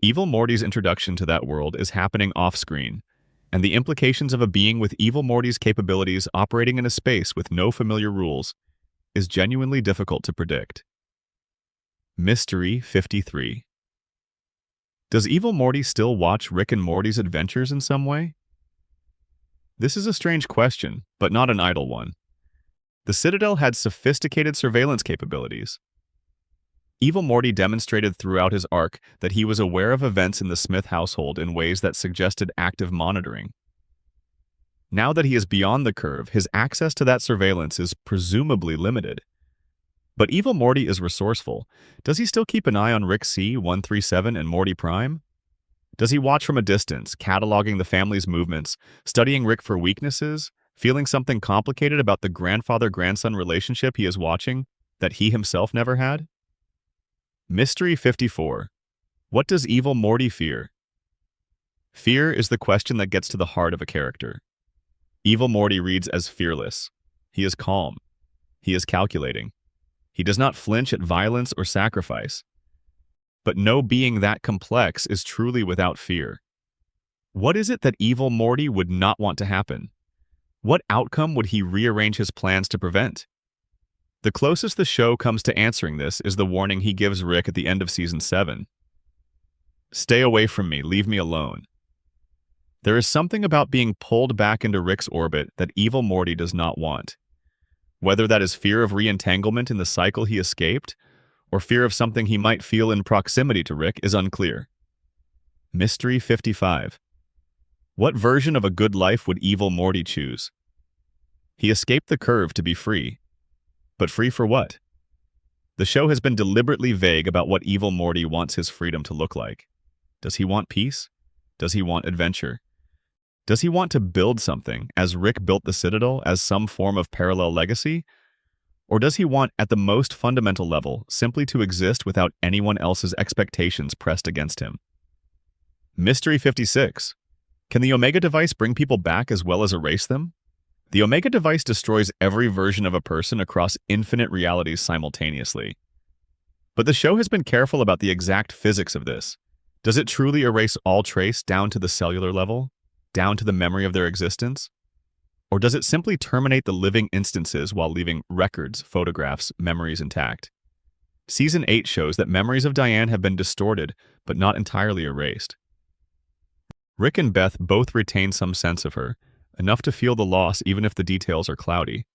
Evil Morty's introduction to that world is happening off-screen, and the implications of a being with Evil Morty's capabilities operating in a space with no familiar rules is genuinely difficult to predict. Mystery 53. Does Evil Morty still watch Rick and Morty's adventures in some way? This is a strange question, but not an idle one. The Citadel had sophisticated surveillance capabilities. Evil Morty demonstrated throughout his arc that he was aware of events in the Smith household in ways that suggested active monitoring. Now that he is beyond the curve, his access to that surveillance is presumably limited. But Evil Morty is resourceful. Does he still keep an eye on Rick C-137 and Morty Prime? Does he watch from a distance, cataloging the family's movements, studying Rick for weaknesses, feeling something complicated about the grandfather-grandson relationship he is watching that he himself never had? Mystery 54. What does Evil Morty fear? Fear is the question that gets to the heart of a character. Evil Morty reads as fearless. He is calm. He is calculating. He does not flinch at violence or sacrifice. But no being that complex is truly without fear. What is it that Evil Morty would not want to happen? What outcome would he rearrange his plans to prevent? The closest the show comes to answering this is the warning he gives Rick at the end of Season 7. Stay away from me, leave me alone. There is something about being pulled back into Rick's orbit that Evil Morty does not want. Whether that is fear of re-entanglement in the cycle he escaped, or fear of something he might feel in proximity to Rick is unclear. Mystery 55. What version of a good life would Evil Morty choose? He escaped the curve to be free. But free for what? The show has been deliberately vague about what Evil Morty wants his freedom to look like. Does he want peace? Does he want adventure? Does he want to build something, as Rick built the Citadel, as some form of parallel legacy? Or does he want, at the most fundamental level, simply to exist without anyone else's expectations pressed against him? Mystery 56. Can the Omega device bring people back as well as erase them? The Omega device destroys every version of a person across infinite realities simultaneously. But the show has been careful about the exact physics of this. Does it truly erase all trace down to the cellular level, down to the memory of their existence? Or does it simply terminate the living instances while leaving records, photographs, memories intact? Season 8 shows that memories of Diane have been distorted, but not entirely erased. Rick and Beth both retain some sense of her, enough to feel the loss even if the details are cloudy.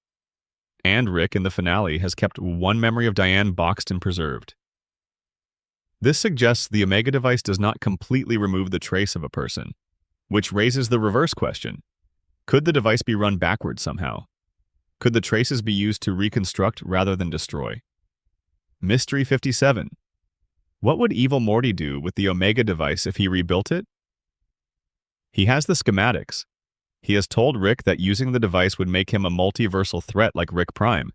And Rick, in the finale, has kept one memory of Diane boxed and preserved. This suggests the Omega device does not completely remove the trace of a person, which raises the reverse question. Could the device be run backwards somehow? Could the traces be used to reconstruct rather than destroy? Mystery 57. What would Evil Morty do with the Omega device if he rebuilt it? He has the schematics. He has told Rick that using the device would make him a multiversal threat like Rick Prime,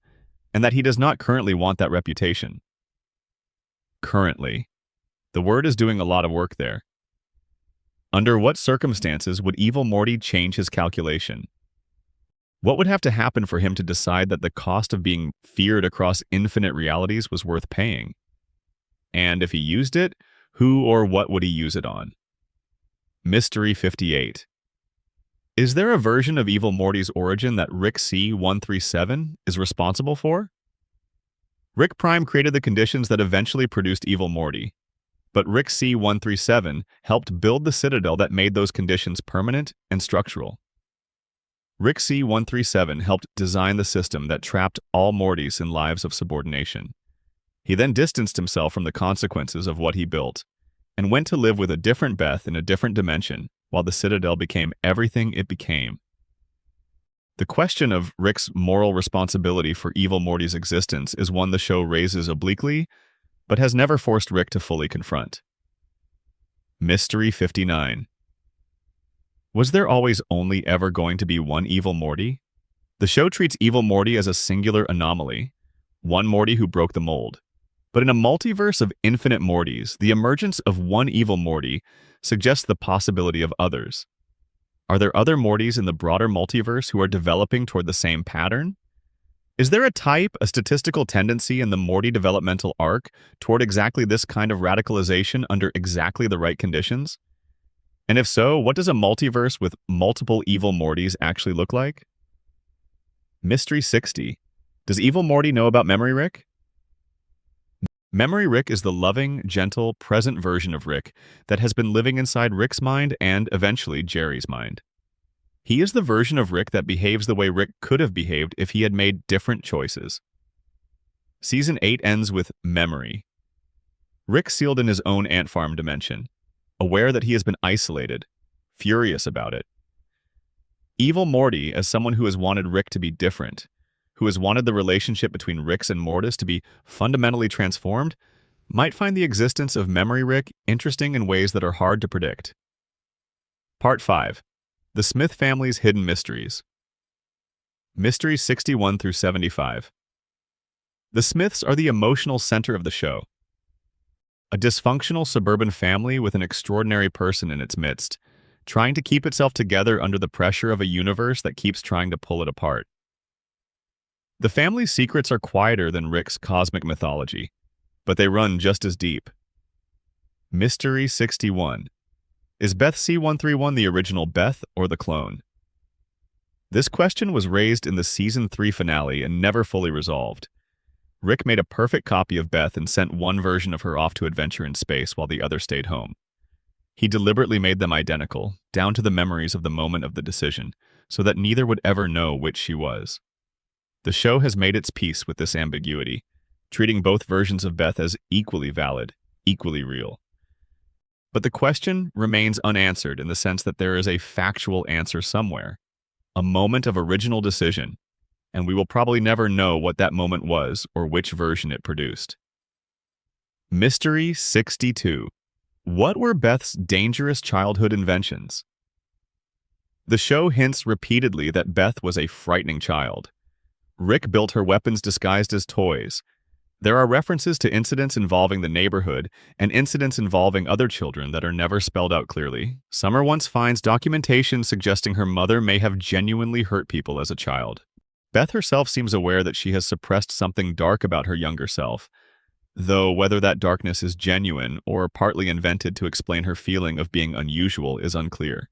and that he does not currently want that reputation. Currently. The word is doing a lot of work there. Under what circumstances would Evil Morty change his calculation? What would have to happen for him to decide that the cost of being feared across infinite realities was worth paying? And if he used it, who or what would he use it on? Mystery 58. Is there a version of Evil Morty's origin that Rick C-137 is responsible for? Rick Prime created the conditions that eventually produced Evil Morty, but Rick C-137 helped build the Citadel that made those conditions permanent and structural. Rick C-137 helped design the system that trapped all Mortys in lives of subordination. He then distanced himself from the consequences of what he built, and went to live with a different Beth in a different dimension, while the Citadel became everything it became. The question of Rick's moral responsibility for Evil Morty's existence is one the show raises obliquely, but has never forced Rick to fully confront. Mystery 59. Was there always only ever going to be one Evil Morty? The show treats Evil Morty as a singular anomaly, one Morty who broke the mold. But in a multiverse of infinite Mortys, the emergence of one Evil Morty suggests the possibility of others. Are there other Mortys in the broader multiverse who are developing toward the same pattern? Is there a type, a statistical tendency in the Morty developmental arc toward exactly this kind of radicalization under exactly the right conditions? And if so, what does a multiverse with multiple evil Mortys actually look like? Mystery 60. Does evil Morty know about Memory Rick? Memory Rick is the loving, gentle, present version of Rick that has been living inside Rick's mind and, eventually, Jerry's mind. He is the version of Rick that behaves the way Rick could have behaved if he had made different choices. Season 8 ends with Memory. Rick sealed in his own ant farm dimension, aware that he has been isolated, furious about it. Evil Morty, as someone who has wanted Rick to be different, who has wanted the relationship between Ricks and Mortis to be fundamentally transformed, might find the existence of Memory Rick interesting in ways that are hard to predict. Part 5. The Smith Family's Hidden Mysteries. Mysteries 61 through 75. The Smiths are the emotional center of the show. A dysfunctional suburban family with an extraordinary person in its midst, trying to keep itself together under the pressure of a universe that keeps trying to pull it apart. The family's secrets are quieter than Rick's cosmic mythology, but they run just as deep. Mystery 61. Is Beth C-131 the original Beth or the clone? This question was raised in the Season 3 finale and never fully resolved. Rick made a perfect copy of Beth and sent one version of her off to adventure in space while the other stayed home. He deliberately made them identical, down to the memories of the moment of the decision, so that neither would ever know which she was. The show has made its peace with this ambiguity, treating both versions of Beth as equally valid, equally real. But the question remains unanswered in the sense that there is a factual answer somewhere, a moment of original decision, and we will probably never know what that moment was or which version it produced. Mystery 62. What were Beth's dangerous childhood inventions? The show hints repeatedly that Beth was a frightening child. Rick built her weapons disguised as toys. There are references to incidents involving the neighborhood and incidents involving other children that are never spelled out clearly. Summer once finds documentation suggesting her mother may have genuinely hurt people as a child. Beth herself seems aware that she has suppressed something dark about her younger self, though whether that darkness is genuine or partly invented to explain her feeling of being unusual is unclear.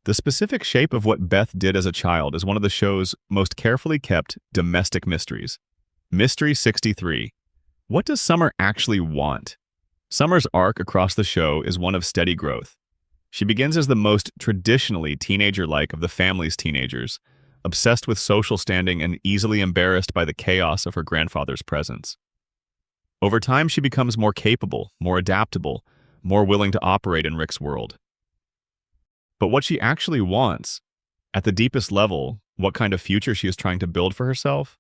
The specific shape of what Beth did as a child is one of the show's most carefully kept domestic mysteries. Mystery 63. What does Summer actually want? Summer's arc across the show is one of steady growth. She begins as the most traditionally teenager-like of the family's teenagers, obsessed with social standing and easily embarrassed by the chaos of her grandfather's presence. Over time, she becomes more capable, more adaptable, more willing to operate in Rick's world. But what she actually wants, at the deepest level, what kind of future she is trying to build for herself,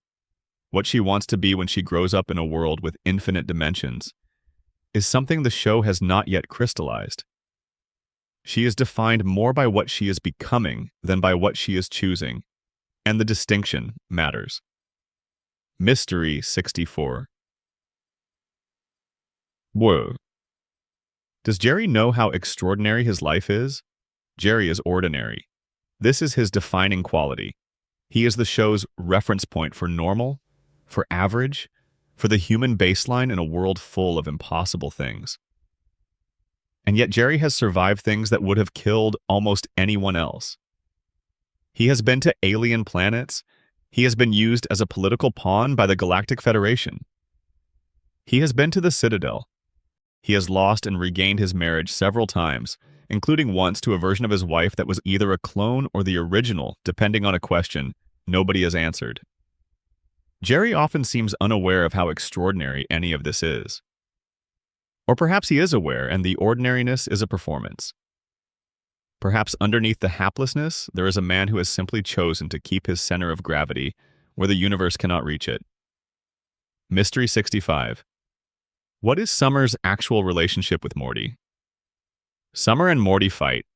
what she wants to be when she grows up in a world with infinite dimensions, is something the show has not yet crystallized. She is defined more by what she is becoming than by what she is choosing, and the distinction matters. Mystery 64. Whoa. Does Jerry know how extraordinary his life is? Jerry is ordinary. This is his defining quality. He is the show's reference point for normal, for average, for the human baseline in a world full of impossible things. And yet Jerry has survived things that would have killed almost anyone else. He has been to alien planets. He has been used as a political pawn by the Galactic Federation. He has been to the Citadel. He has lost and regained his marriage several times, including once to a version of his wife that was either a clone or the original, depending on a question nobody has answered. Jerry often seems unaware of how extraordinary any of this is. Or perhaps he is aware, and the ordinariness is a performance. Perhaps underneath the haplessness, there is a man who has simply chosen to keep his center of gravity where the universe cannot reach it. Mystery 65. What is Summer's actual relationship with Morty? Summer and Morty fight.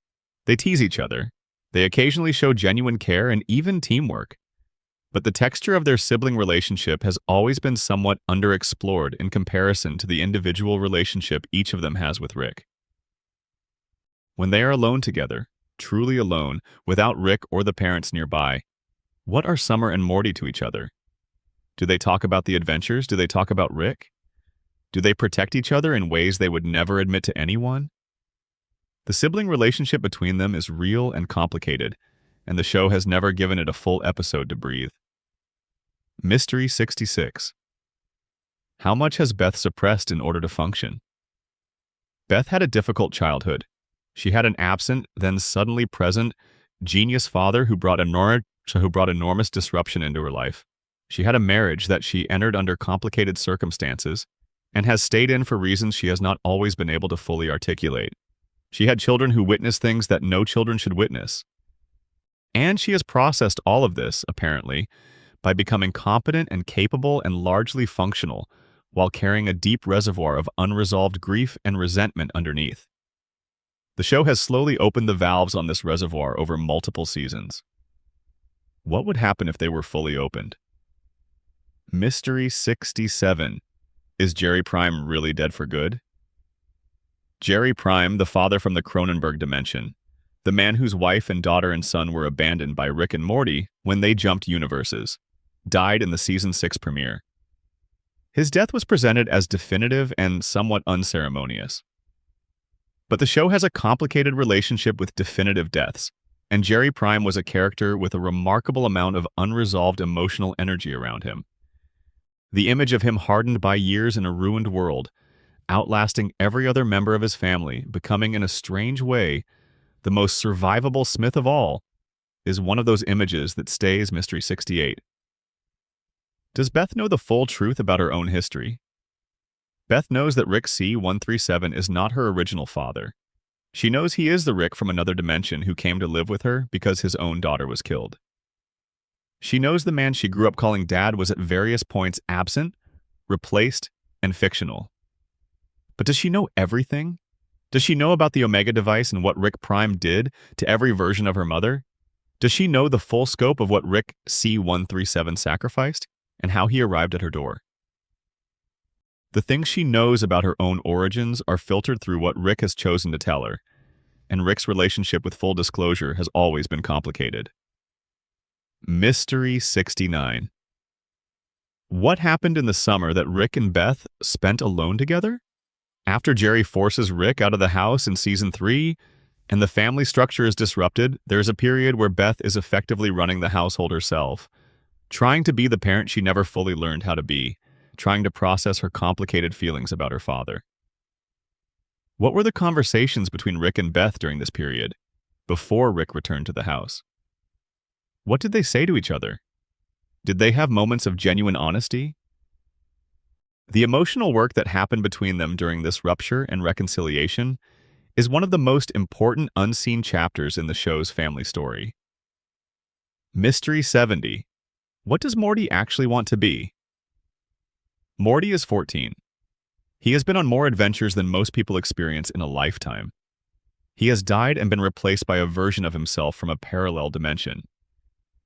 They tease each other. They occasionally show genuine care and even teamwork. But the texture of their sibling relationship has always been somewhat underexplored in comparison to the individual relationship each of them has with Rick. When they are alone together, truly alone, without Rick or the parents nearby, What are Summer and Morty to each other? Do they talk about the adventures? Do they talk about Rick? Do they protect each other in ways they would never admit to anyone? The sibling relationship between them is real and complicated, and the show has never given it a full episode to breathe. Mystery 66. How much has Beth suppressed in order to function? Beth had a difficult childhood. She had an absent, then suddenly present, genius father who brought enormous disruption into her life. She had a marriage that she entered under complicated circumstances and has stayed in for reasons she has not always been able to fully articulate. She had children who witnessed things that no children should witness. And she has processed all of this, apparently, by becoming competent and capable and largely functional, while carrying a deep reservoir of unresolved grief and resentment underneath. The show has slowly opened the valves on this reservoir over multiple seasons. What would happen if they were fully opened? Mystery 67. Is Jerry Prime really dead for good? Jerry Prime, the father from the Cronenberg dimension, the man whose wife and daughter and son were abandoned by Rick and Morty when they jumped universes, died in the Season 6 premiere. His death was presented as definitive and somewhat unceremonious. But the show has a complicated relationship with definitive deaths, and Jerry Prime was a character with a remarkable amount of unresolved emotional energy around him. The image of him hardened by years in a ruined world, outlasting every other member of his family, becoming in a strange way the most survivable Smith of all, is one of those images that stays Mystery 68. Does Beth know the full truth about her own history? Beth knows that Rick C-137 is not her original father. She knows he is the Rick from another dimension who came to live with her because his own daughter was killed. She knows the man she grew up calling Dad was at various points absent, replaced, and fictional. But does she know everything? Does she know about the Omega device and what Rick Prime did to every version of her mother? Does she know the full scope of what Rick C-137 sacrificed and how he arrived at her door? The things she knows about her own origins are filtered through what Rick has chosen to tell her, and Rick's relationship with full disclosure has always been complicated. Mystery 69. What happened in the summer that Rick and Beth spent alone together? After Jerry forces Rick out of the house in Season 3, and the family structure is disrupted, there's a period where Beth is effectively running the household herself, trying to be the parent she never fully learned how to be, trying to process her complicated feelings about her father. What were the conversations between Rick and Beth during this period, before Rick returned to the house? What did they say to each other? Did they have moments of genuine honesty? The emotional work that happened between them during this rupture and reconciliation is one of the most important unseen chapters in the show's family story. Mystery 70. What does Morty actually want to be? Morty is 14. He has been on more adventures than most people experience in a lifetime. He has died and been replaced by a version of himself from a parallel dimension.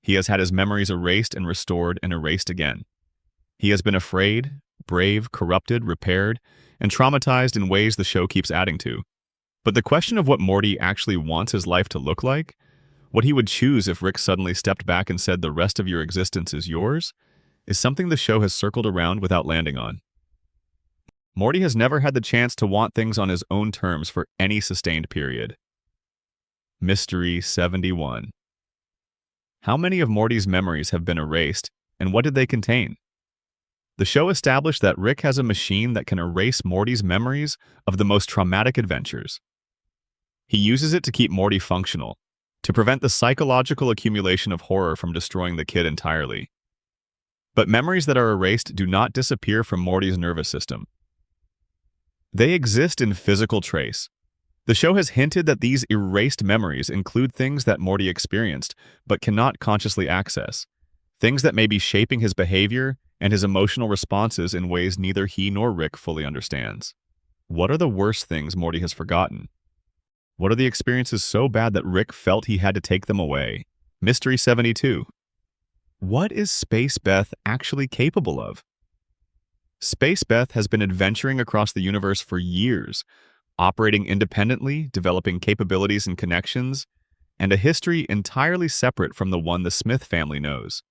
He has had his memories erased and restored and erased again. He has been afraid, brave, corrupted, repaired, and traumatized in ways the show keeps adding to. But the question of what Morty actually wants his life to look like, what he would choose if Rick suddenly stepped back and said the rest of your existence is yours, is something the show has circled around without landing on. Morty has never had the chance to want things on his own terms for any sustained period. Mystery 71. How many of Morty's memories have been erased, and what did they contain? The show established that Rick has a machine that can erase Morty's memories of the most traumatic adventures. He uses it to keep Morty functional, to prevent the psychological accumulation of horror from destroying the kid entirely. But memories that are erased do not disappear from Morty's nervous system. They exist in physical trace. The show has hinted that these erased memories include things that Morty experienced but cannot consciously access, things that may be shaping his behavior and his emotional responses in ways neither he nor Rick fully understands. What are the worst things Morty has forgotten? What are the experiences so bad that Rick felt he had to take them away? Mystery 72. What is Space Beth actually capable of? Space Beth has been adventuring across the universe for years, operating independently, developing capabilities and connections, and a history entirely separate from the one the Smith family knows.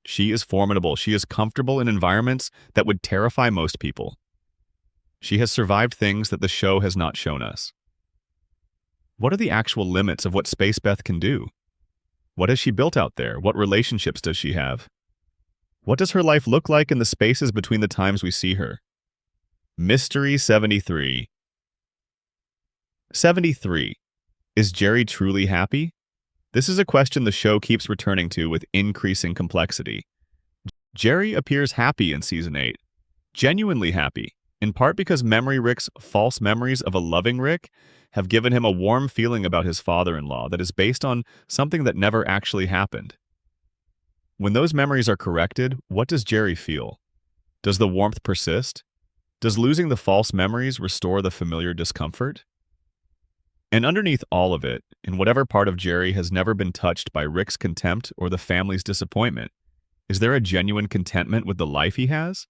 She is formidable. She is comfortable in environments that would terrify most people. She has survived things that the show has not shown us. What are the actual limits of what Space Beth can do? What has she built out there? What relationships does she have? What does her life look like in the spaces between the times we see her? Mystery 73. 73. Is Jerry truly happy? This is a question the show keeps returning to with increasing complexity. Jerry appears happy in Season 8. Genuinely happy, in part because Memory Rick's false memories of a loving Rick have given him a warm feeling about his father-in-law that is based on something that never actually happened. When those memories are corrected, what does Jerry feel? Does the warmth persist? Does losing the false memories restore the familiar discomfort? And underneath all of it, in whatever part of Jerry has never been touched by Rick's contempt or the family's disappointment, is there a genuine contentment with the life he has?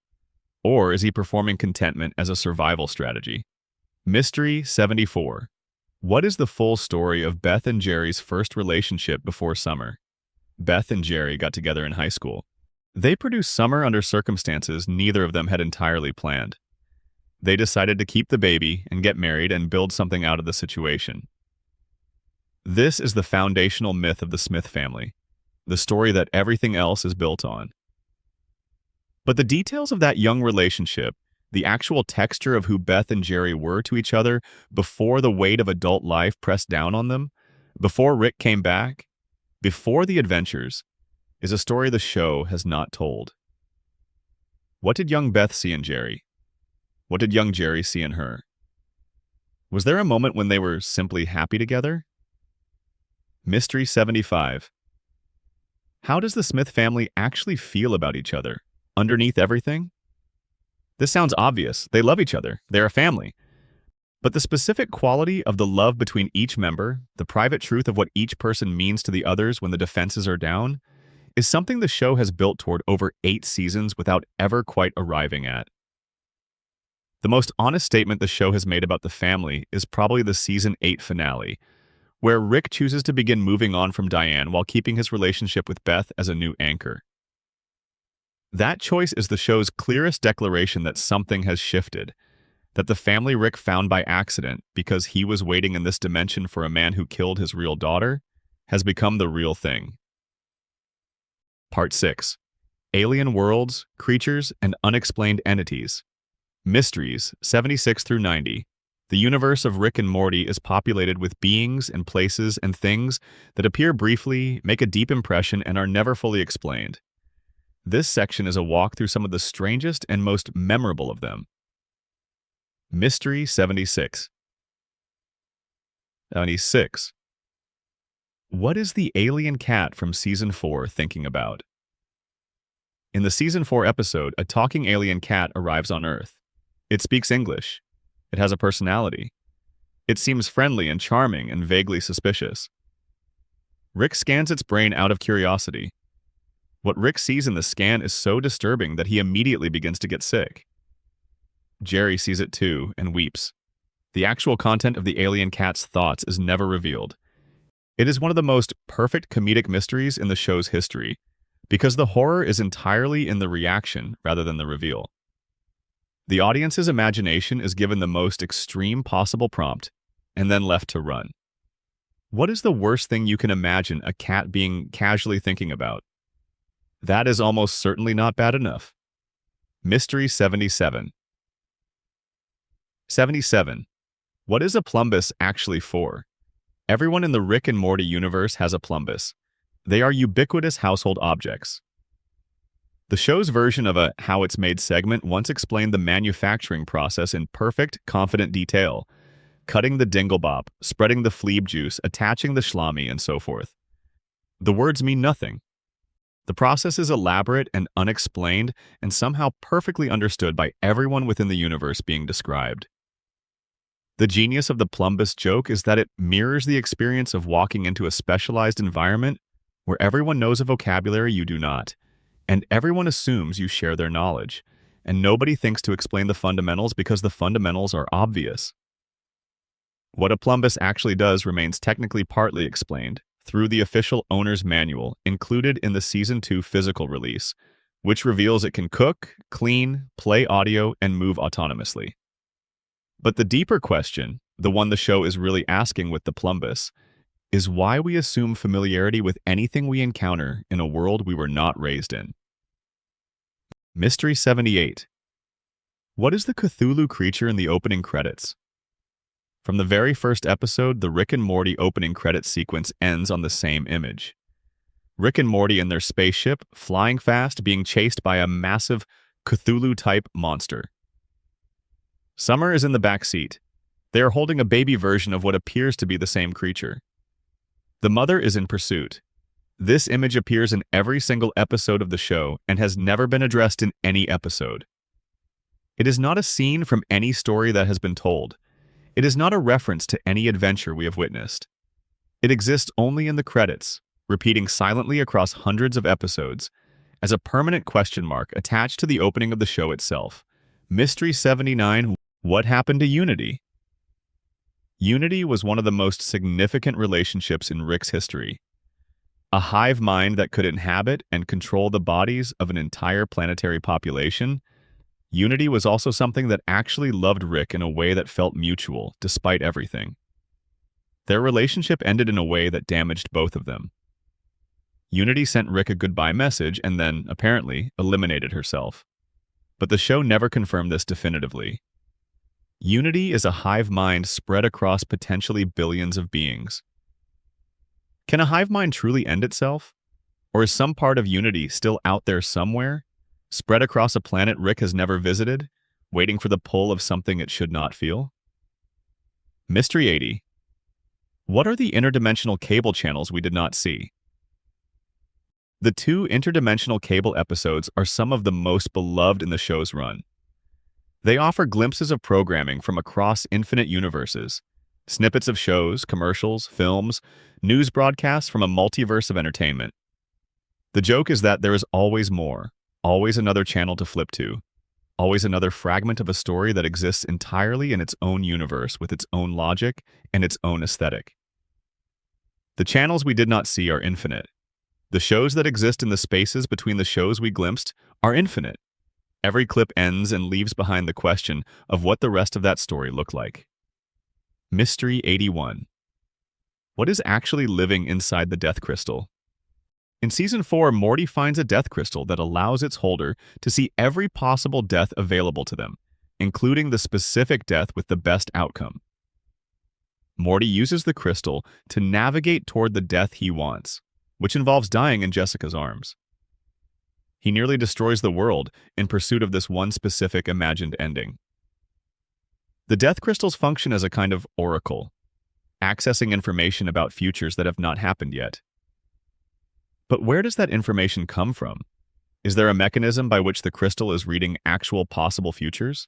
Or is he performing contentment as a survival strategy? Mystery 74. What is the full story of Beth and Jerry's first relationship before Summer? Beth and Jerry got together in high school. They produced Summer under circumstances neither of them had entirely planned. They decided to keep the baby and get married and build something out of the situation. This is the foundational myth of the Smith family, the story that everything else is built on. But the details of that young relationship, the actual texture of who Beth and Jerry were to each other before the weight of adult life pressed down on them, before Rick came back, before the adventures, is a story the show has not told. What did young Beth see in Jerry? What did young Jerry see in her? Was there a moment when they were simply happy together? Mystery 75. How does the Smith family actually feel about each other, underneath everything? This sounds obvious. They love each other. They're a family. But the specific quality of the love between each member, the private truth of what each person means to the others when the defenses are down, is something the show has built toward over 8 seasons without ever quite arriving at. The most honest statement the show has made about the family is probably the Season 8 finale, where Rick chooses to begin moving on from Diane while keeping his relationship with Beth as a new anchor. That choice is the show's clearest declaration that something has shifted, that the family Rick found by accident because he was waiting in this dimension for a man who killed his real daughter has become the real thing. Part 6. Alien Worlds, Creatures, and Unexplained Entities. Mysteries 76 through 90. The universe of Rick and Morty is populated with beings and places and things that appear briefly, make a deep impression, and are never fully explained. This section is a walk through some of the strangest and most memorable of them. Mystery 76. 76. What is the alien cat from Season 4 thinking about? In the Season 4 episode, a talking alien cat arrives on Earth. It speaks English. It has a personality. It seems friendly and charming and vaguely suspicious. Rick scans its brain out of curiosity. What Rick sees in the scan is so disturbing that he immediately begins to get sick. Jerry sees it too and weeps. The actual content of the alien cat's thoughts is never revealed. It is one of the most perfect comedic mysteries in the show's history, because the horror is entirely in the reaction rather than the reveal. The audience's imagination is given the most extreme possible prompt and then left to run. What is the worst thing you can imagine a cat being casually thinking about? That is almost certainly not bad enough. Mystery 77. 77. What is a plumbus actually for? Everyone in the Rick and Morty universe has a plumbus. They are ubiquitous household objects. The show's version of a How It's Made segment once explained the manufacturing process in perfect, confident detail, cutting the dinglebop, spreading the fleeb juice, attaching the schlami, and so forth. The words mean nothing. The process is elaborate and unexplained and somehow perfectly understood by everyone within the universe being described. The genius of the plumbus joke is that it mirrors the experience of walking into a specialized environment where everyone knows a vocabulary you do not, and everyone assumes you share their knowledge, and nobody thinks to explain the fundamentals because the fundamentals are obvious. What a plumbus actually does remains technically partly explained through the official owner's manual included in the Season 2 physical release, which reveals it can cook, clean, play audio, and move autonomously. But the deeper question, the one the show is really asking with the plumbus, is why we assume familiarity with anything we encounter in a world we were not raised in. Mystery 78. What is the Cthulhu creature in the opening credits? From the very first episode, the Rick and Morty opening credits sequence ends on the same image. Rick and Morty in their spaceship, flying fast, being chased by a massive Cthulhu-type monster. Summer is in the back seat. They are holding a baby version of what appears to be the same creature. The mother is in pursuit. This image appears in every single episode of the show and has never been addressed in any episode. It is not a scene from any story that has been told. It is not a reference to any adventure we have witnessed. It exists only in the credits, repeating silently across hundreds of episodes, as a permanent question mark attached to the opening of the show itself. Mystery 79. What happened to Unity? Unity was one of the most significant relationships in Rick's history. A hive mind that could inhabit and control the bodies of an entire planetary population, Unity was also something that actually loved Rick in a way that felt mutual, despite everything. Their relationship ended in a way that damaged both of them. Unity sent Rick a goodbye message and then, apparently, eliminated herself. But the show never confirmed this definitively. Unity is a hive mind spread across potentially billions of beings. Can a hive mind truly end itself? Or is some part of Unity still out there somewhere, spread across a planet Rick has never visited, waiting for the pull of something it should not feel? Mystery 80. What are the interdimensional cable channels we did not see? The 2 interdimensional cable episodes are some of the most beloved in the show's run. They offer glimpses of programming from across infinite universes, snippets of shows, commercials, films, news broadcasts from a multiverse of entertainment. The joke is that there is always more, always another channel to flip to, always another fragment of a story that exists entirely in its own universe with its own logic and its own aesthetic. The channels we did not see are infinite. The shows that exist in the spaces between the shows we glimpsed are infinite. Every clip ends and leaves behind the question of what the rest of that story looked like. Mystery 81. What is actually living inside the death crystal? In Season 4, Morty finds a death crystal that allows its holder to see every possible death available to them, including the specific death with the best outcome. Morty uses the crystal to navigate toward the death he wants, which involves dying in Jessica's arms. He nearly destroys the world in pursuit of this one specific imagined ending. The death crystals function as a kind of oracle, accessing information about futures that have not happened yet. But where does that information come from? Is there a mechanism by which the crystal is reading actual possible futures?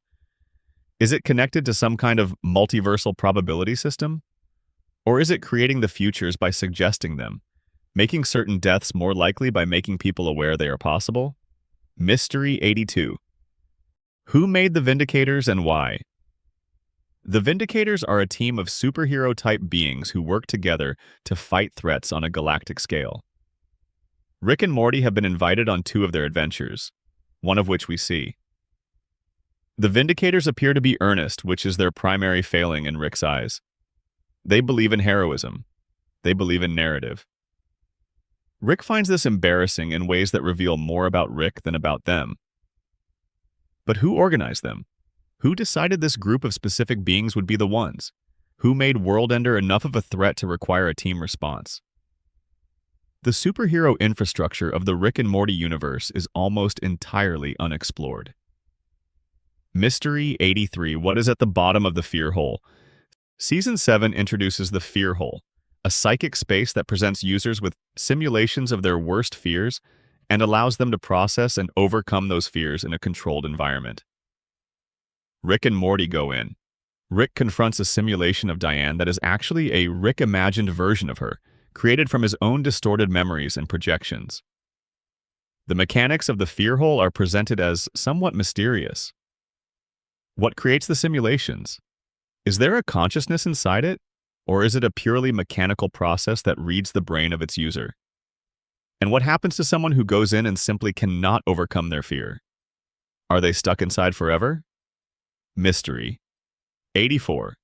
Is it connected to some kind of multiversal probability system? Or is it creating the futures by suggesting them, making certain deaths more likely by making people aware they are possible? Mystery 82. Who made the Vindicators and why? The Vindicators are a team of superhero-type beings who work together to fight threats on a galactic scale. Rick and Morty have been invited on 2 of their adventures, one of which we see. The Vindicators appear to be earnest, which is their primary failing in Rick's eyes. They believe in heroism. They believe in narrative. Rick finds this embarrassing in ways that reveal more about Rick than about them. But who organized them? Who decided this group of specific beings would be the ones? Who made Worldender enough of a threat to require a team response? The superhero infrastructure of the Rick and Morty universe is almost entirely unexplored. Mystery 83. What is at the bottom of the fear hole? Season 7 introduces the fear hole, a psychic space that presents users with simulations of their worst fears and allows them to process and overcome those fears in a controlled environment. Rick and Morty go in. Rick confronts a simulation of Diane that is actually a Rick-imagined version of her, created from his own distorted memories and projections. The mechanics of the fear hole are presented as somewhat mysterious. What creates the simulations? Is there a consciousness inside it, or is it a purely mechanical process that reads the brain of its user? And what happens to someone who goes in and simply cannot overcome their fear? Are they stuck inside forever? Mystery. 84.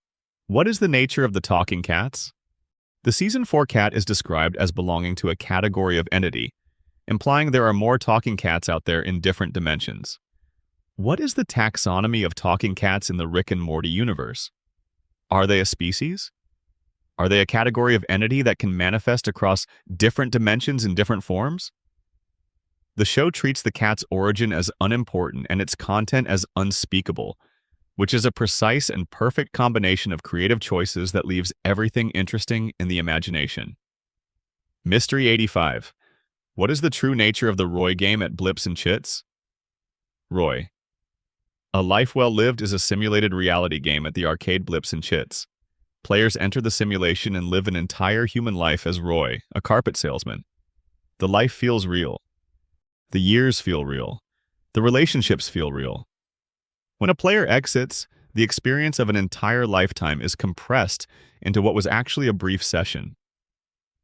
What is the nature of the talking cats? The Season 4 cat is described as belonging to a category of entity, implying there are more talking cats out there in different dimensions. What is the taxonomy of talking cats in the Rick and Morty universe? Are they a species? Are they a category of entity that can manifest across different dimensions in different forms? The show treats the cat's origin as unimportant and its content as unspeakable, which is a precise and perfect combination of creative choices that leaves everything interesting in the imagination. Mystery 85. What is the true nature of the Roy game at Blips and Chits? Roy. A Life Well Lived is a simulated reality game at the arcade Blips and Chits. Players enter the simulation and live an entire human life as Roy, a carpet salesman. The life feels real. The years feel real. The relationships feel real. When a player exits, the experience of an entire lifetime is compressed into what was actually a brief session.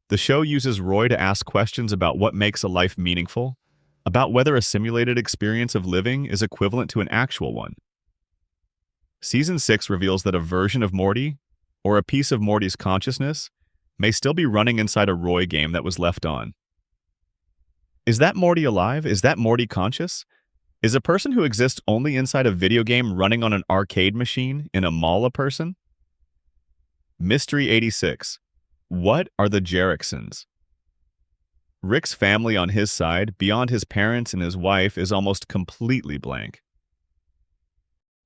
The show uses Roy to ask questions about what makes a life meaningful, about whether a simulated experience of living is equivalent to an actual one. Season 6 reveals that a version of Morty, or a piece of Morty's consciousness, may still be running inside a Roy game that was left on. Is that Morty alive? Is that Morty conscious? Is a person who exists only inside a video game running on an arcade machine in a mall a person? Mystery 86. What are the Jericksons? Rick's family on his side, beyond his parents and his wife, is almost completely blank.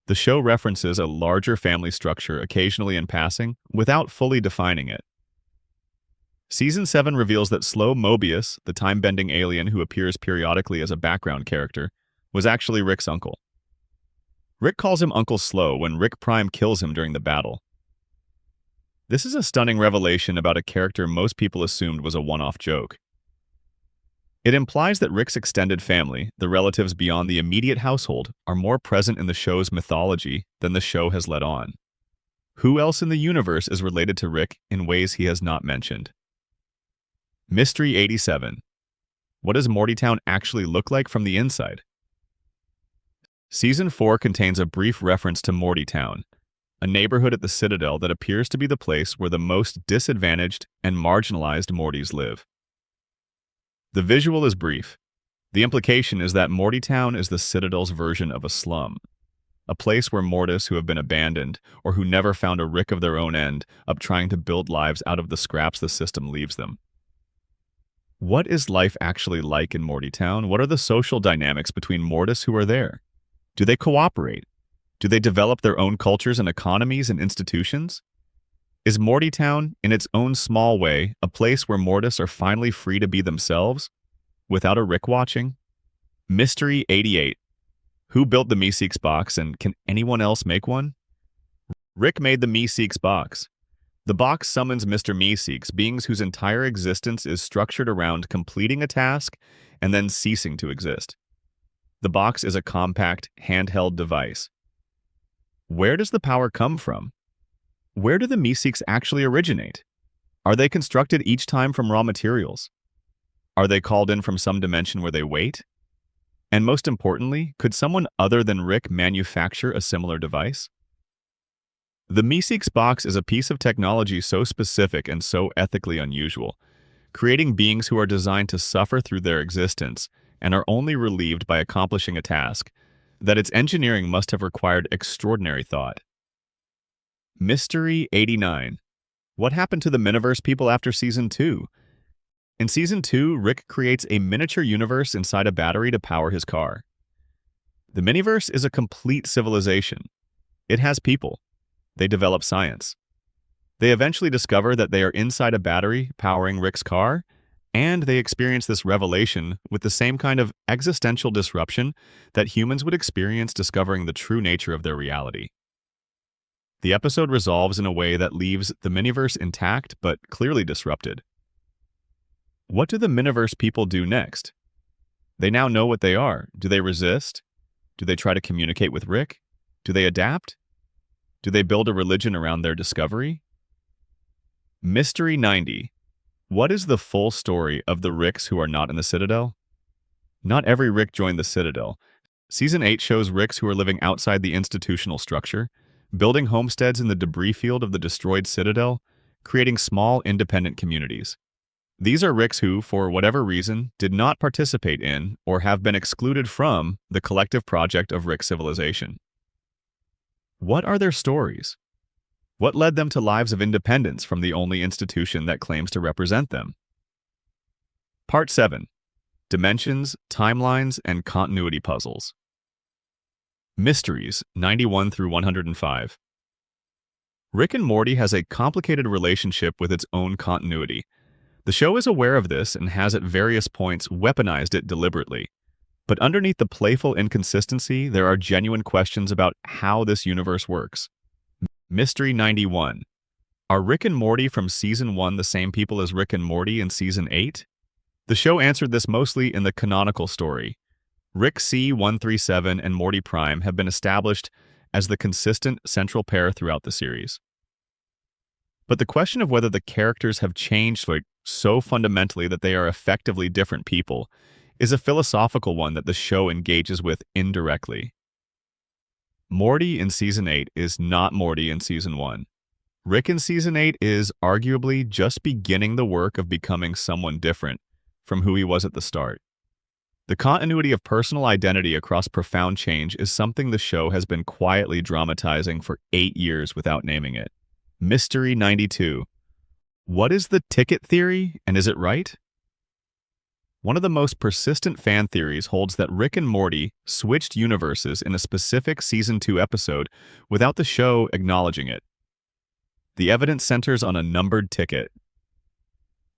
The show references a larger family structure occasionally in passing, without fully defining it. Season 7 reveals that Slow Mobius, the time-bending alien who appears periodically as a background character, was actually Rick's uncle. Rick calls him Uncle Slow when Rick Prime kills him during the battle. This is a stunning revelation about a character most people assumed was a one-off joke. It implies that Rick's extended family, the relatives beyond the immediate household, are more present in the show's mythology than the show has let on. Who else in the universe is related to Rick in ways he has not mentioned? Mystery 87. What does Mortytown actually look like from the inside? Season 4 contains a brief reference to Mortytown, a neighborhood at the Citadel that appears to be the place where the most disadvantaged and marginalized Mortys live. The visual is brief. The implication is that Mortytown is the Citadel's version of a slum, a place where Mortys who have been abandoned or who never found a Rick of their own end up trying to build lives out of the scraps the system leaves them. What is life actually like in Mortytown? What are the social dynamics between Mortys who are there? Do they cooperate? Do they develop their own cultures and economies and institutions? Is Mortytown, in its own small way, a place where Mortys are finally free to be themselves, without a Rick watching? Mystery 88. Who built the Meeseeks box, and can anyone else make one? Rick made the Meeseeks box. The box summons Mr. Meeseeks, beings whose entire existence is structured around completing a task and then ceasing to exist. The box is a compact, handheld device. Where does the power come from? Where do the Meeseeks actually originate? Are they constructed each time from raw materials? Are they called in from some dimension where they wait? And most importantly, could someone other than Rick manufacture a similar device? The Meeseeks box is a piece of technology so specific and so ethically unusual, creating beings who are designed to suffer through their existence and are only relieved by accomplishing a task, that its engineering must have required extraordinary thought. Mystery 89. What happened to the Miniverse people after Season 2? In Season 2, Rick creates a miniature universe inside a battery to power his car. The Miniverse is a complete civilization. It has people. They develop science. They eventually discover that they are inside a battery powering Rick's car, and they experience this revelation with the same kind of existential disruption that humans would experience discovering the true nature of their reality. The episode resolves in a way that leaves the Miniverse intact but clearly disrupted. What do the Miniverse people do next? They now know what they are. Do they resist? Do they try to communicate with Rick? Do they adapt? Do they build a religion around their discovery? Mystery 90. What is the full story of the Ricks who are not in the Citadel? Not every Rick joined the Citadel. Season 8 shows Ricks who are living outside the institutional structure, building homesteads in the debris field of the destroyed Citadel, creating small, independent communities. These are Ricks who, for whatever reason, did not participate in or have been excluded from the collective project of Rick civilization. What are their stories? What led them to lives of independence from the only institution that claims to represent them? Part 7. Dimensions, Timelines, and Continuity Puzzles. Mysteries, 91 through 105. Rick and Morty has a complicated relationship with its own continuity. The show is aware of this and has at various points weaponized it deliberately. But underneath the playful inconsistency, there are genuine questions about how this universe works. Mystery 91. Are Rick and Morty from Season 1 the same people as Rick and Morty in Season 8? The show answered this mostly in the canonical story. Rick C-137 and Morty Prime have been established as the consistent central pair throughout the series. But the question of whether the characters have changed so fundamentally that they are effectively different people is a philosophical one that the show engages with indirectly. Morty in Season 8 is not Morty in Season 1. Rick in Season 8 is arguably just beginning the work of becoming someone different from who he was at the start. The continuity of personal identity across profound change is something the show has been quietly dramatizing for 8 years without naming it. Mystery 92. What is the ticket theory, and is it right? One of the most persistent fan theories holds that Rick and Morty switched universes in a specific Season 2 episode without the show acknowledging it. The evidence centers on a numbered ticket.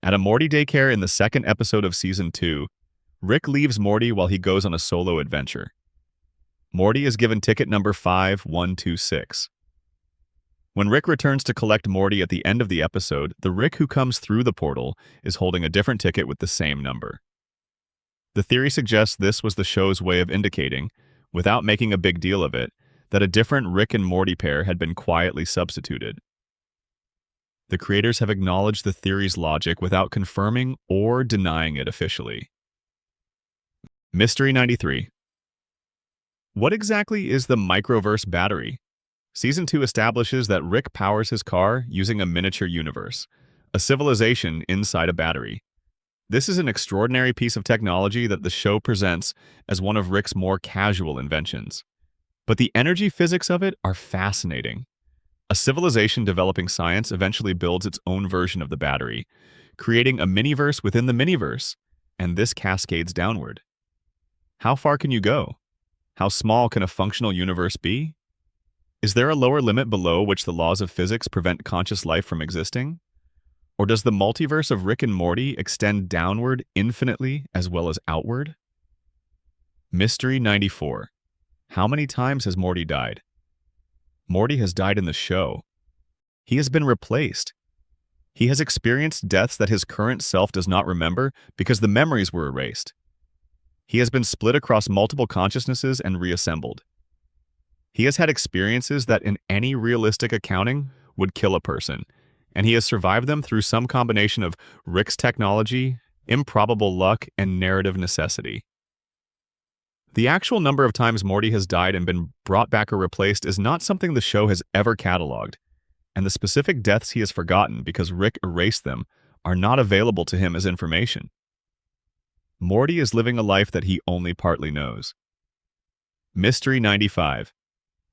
At a Morty daycare in the second episode of Season 2, Rick leaves Morty while he goes on a solo adventure. Morty is given ticket number 5126. When Rick returns to collect Morty at the end of the episode, the Rick who comes through the portal is holding a different ticket with the same number. The theory suggests this was the show's way of indicating, without making a big deal of it, that a different Rick and Morty pair had been quietly substituted. The creators have acknowledged the theory's logic without confirming or denying it officially. Mystery 93. What exactly is the microverse battery? Season 2 establishes that Rick powers his car using a miniature universe, a civilization inside a battery. This is an extraordinary piece of technology that the show presents as one of Rick's more casual inventions. But the energy physics of it are fascinating. A civilization developing science eventually builds its own version of the battery, creating a miniverse within the miniverse, and this cascades downward. How far can you go? How small can a functional universe be? Is there a lower limit below which the laws of physics prevent conscious life from existing? Or does the multiverse of Rick and Morty extend downward infinitely as well as outward? Mystery 94. How many times has Morty died? Morty has died in the show. He has been replaced. He has experienced deaths that his current self does not remember because the memories were erased. He has been split across multiple consciousnesses and reassembled. He has had experiences that in any realistic accounting would kill a person, and he has survived them through some combination of Rick's technology, improbable luck, and narrative necessity. The actual number of times Morty has died and been brought back or replaced is not something the show has ever cataloged, and the specific deaths he has forgotten because Rick erased them are not available to him as information. Morty is living a life that he only partly knows. Mystery 95.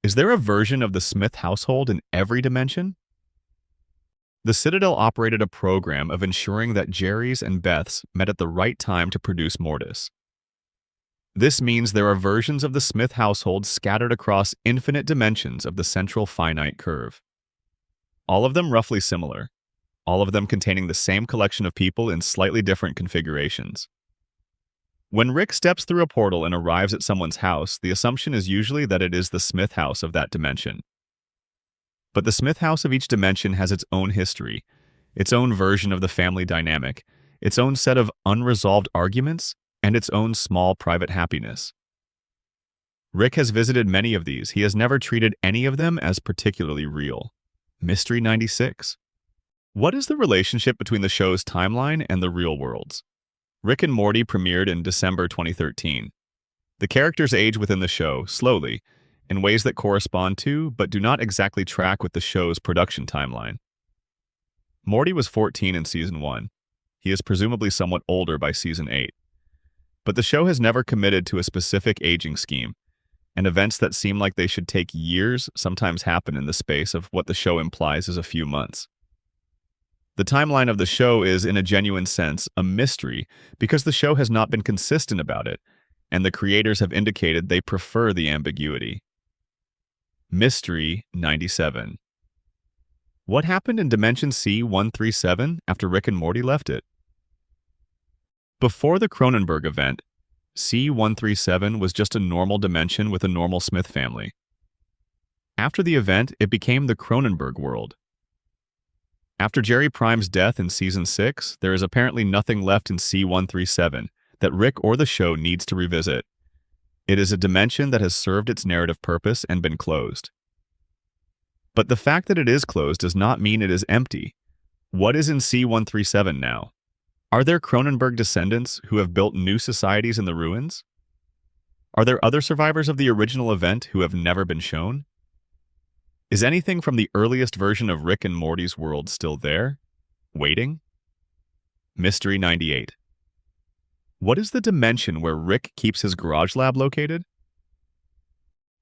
Is there a version of the Smith household in every dimension? The Citadel operated a program of ensuring that Jerry's and Beth's met at the right time to produce Mortis. This means there are versions of the Smith household scattered across infinite dimensions of the central finite curve. All of them roughly similar, all of them containing the same collection of people in slightly different configurations. When Rick steps through a portal and arrives at someone's house, the assumption is usually that it is the Smith house of that dimension. But the Smith house of each dimension has its own history, its own version of the family dynamic, its own set of unresolved arguments, and its own small private happiness. Rick has visited many of these. He has never treated any of them as particularly real. Mystery 96. What is the relationship between the show's timeline and the real worlds? Rick and Morty premiered in December 2013. The characters age within the show, slowly, in ways that correspond to, but do not exactly track with the show's production timeline. Morty was 14 in Season 1. He is presumably somewhat older by Season 8. But the show has never committed to a specific aging scheme, and events that seem like they should take years sometimes happen in the space of what the show implies is a few months. The timeline of the show is, in a genuine sense, a mystery because the show has not been consistent about it, and the creators have indicated they prefer the ambiguity. Mystery 97. What happened in Dimension C-137 after Rick and Morty left it? Before the Cronenberg event, C-137 was just a normal dimension with a normal Smith family. After the event, it became the Cronenberg world. After Jerry Prime's death in Season 6, there is apparently nothing left in C-137 that Rick or the show needs to revisit. It is a dimension that has served its narrative purpose and been closed. But the fact that it is closed does not mean it is empty. What is in C-137 now? Are there Cronenberg descendants who have built new societies in the ruins? Are there other survivors of the original event who have never been shown? Is anything from the earliest version of Rick and Morty's world still there? Waiting? Mystery 98. What is the dimension where Rick keeps his garage lab located?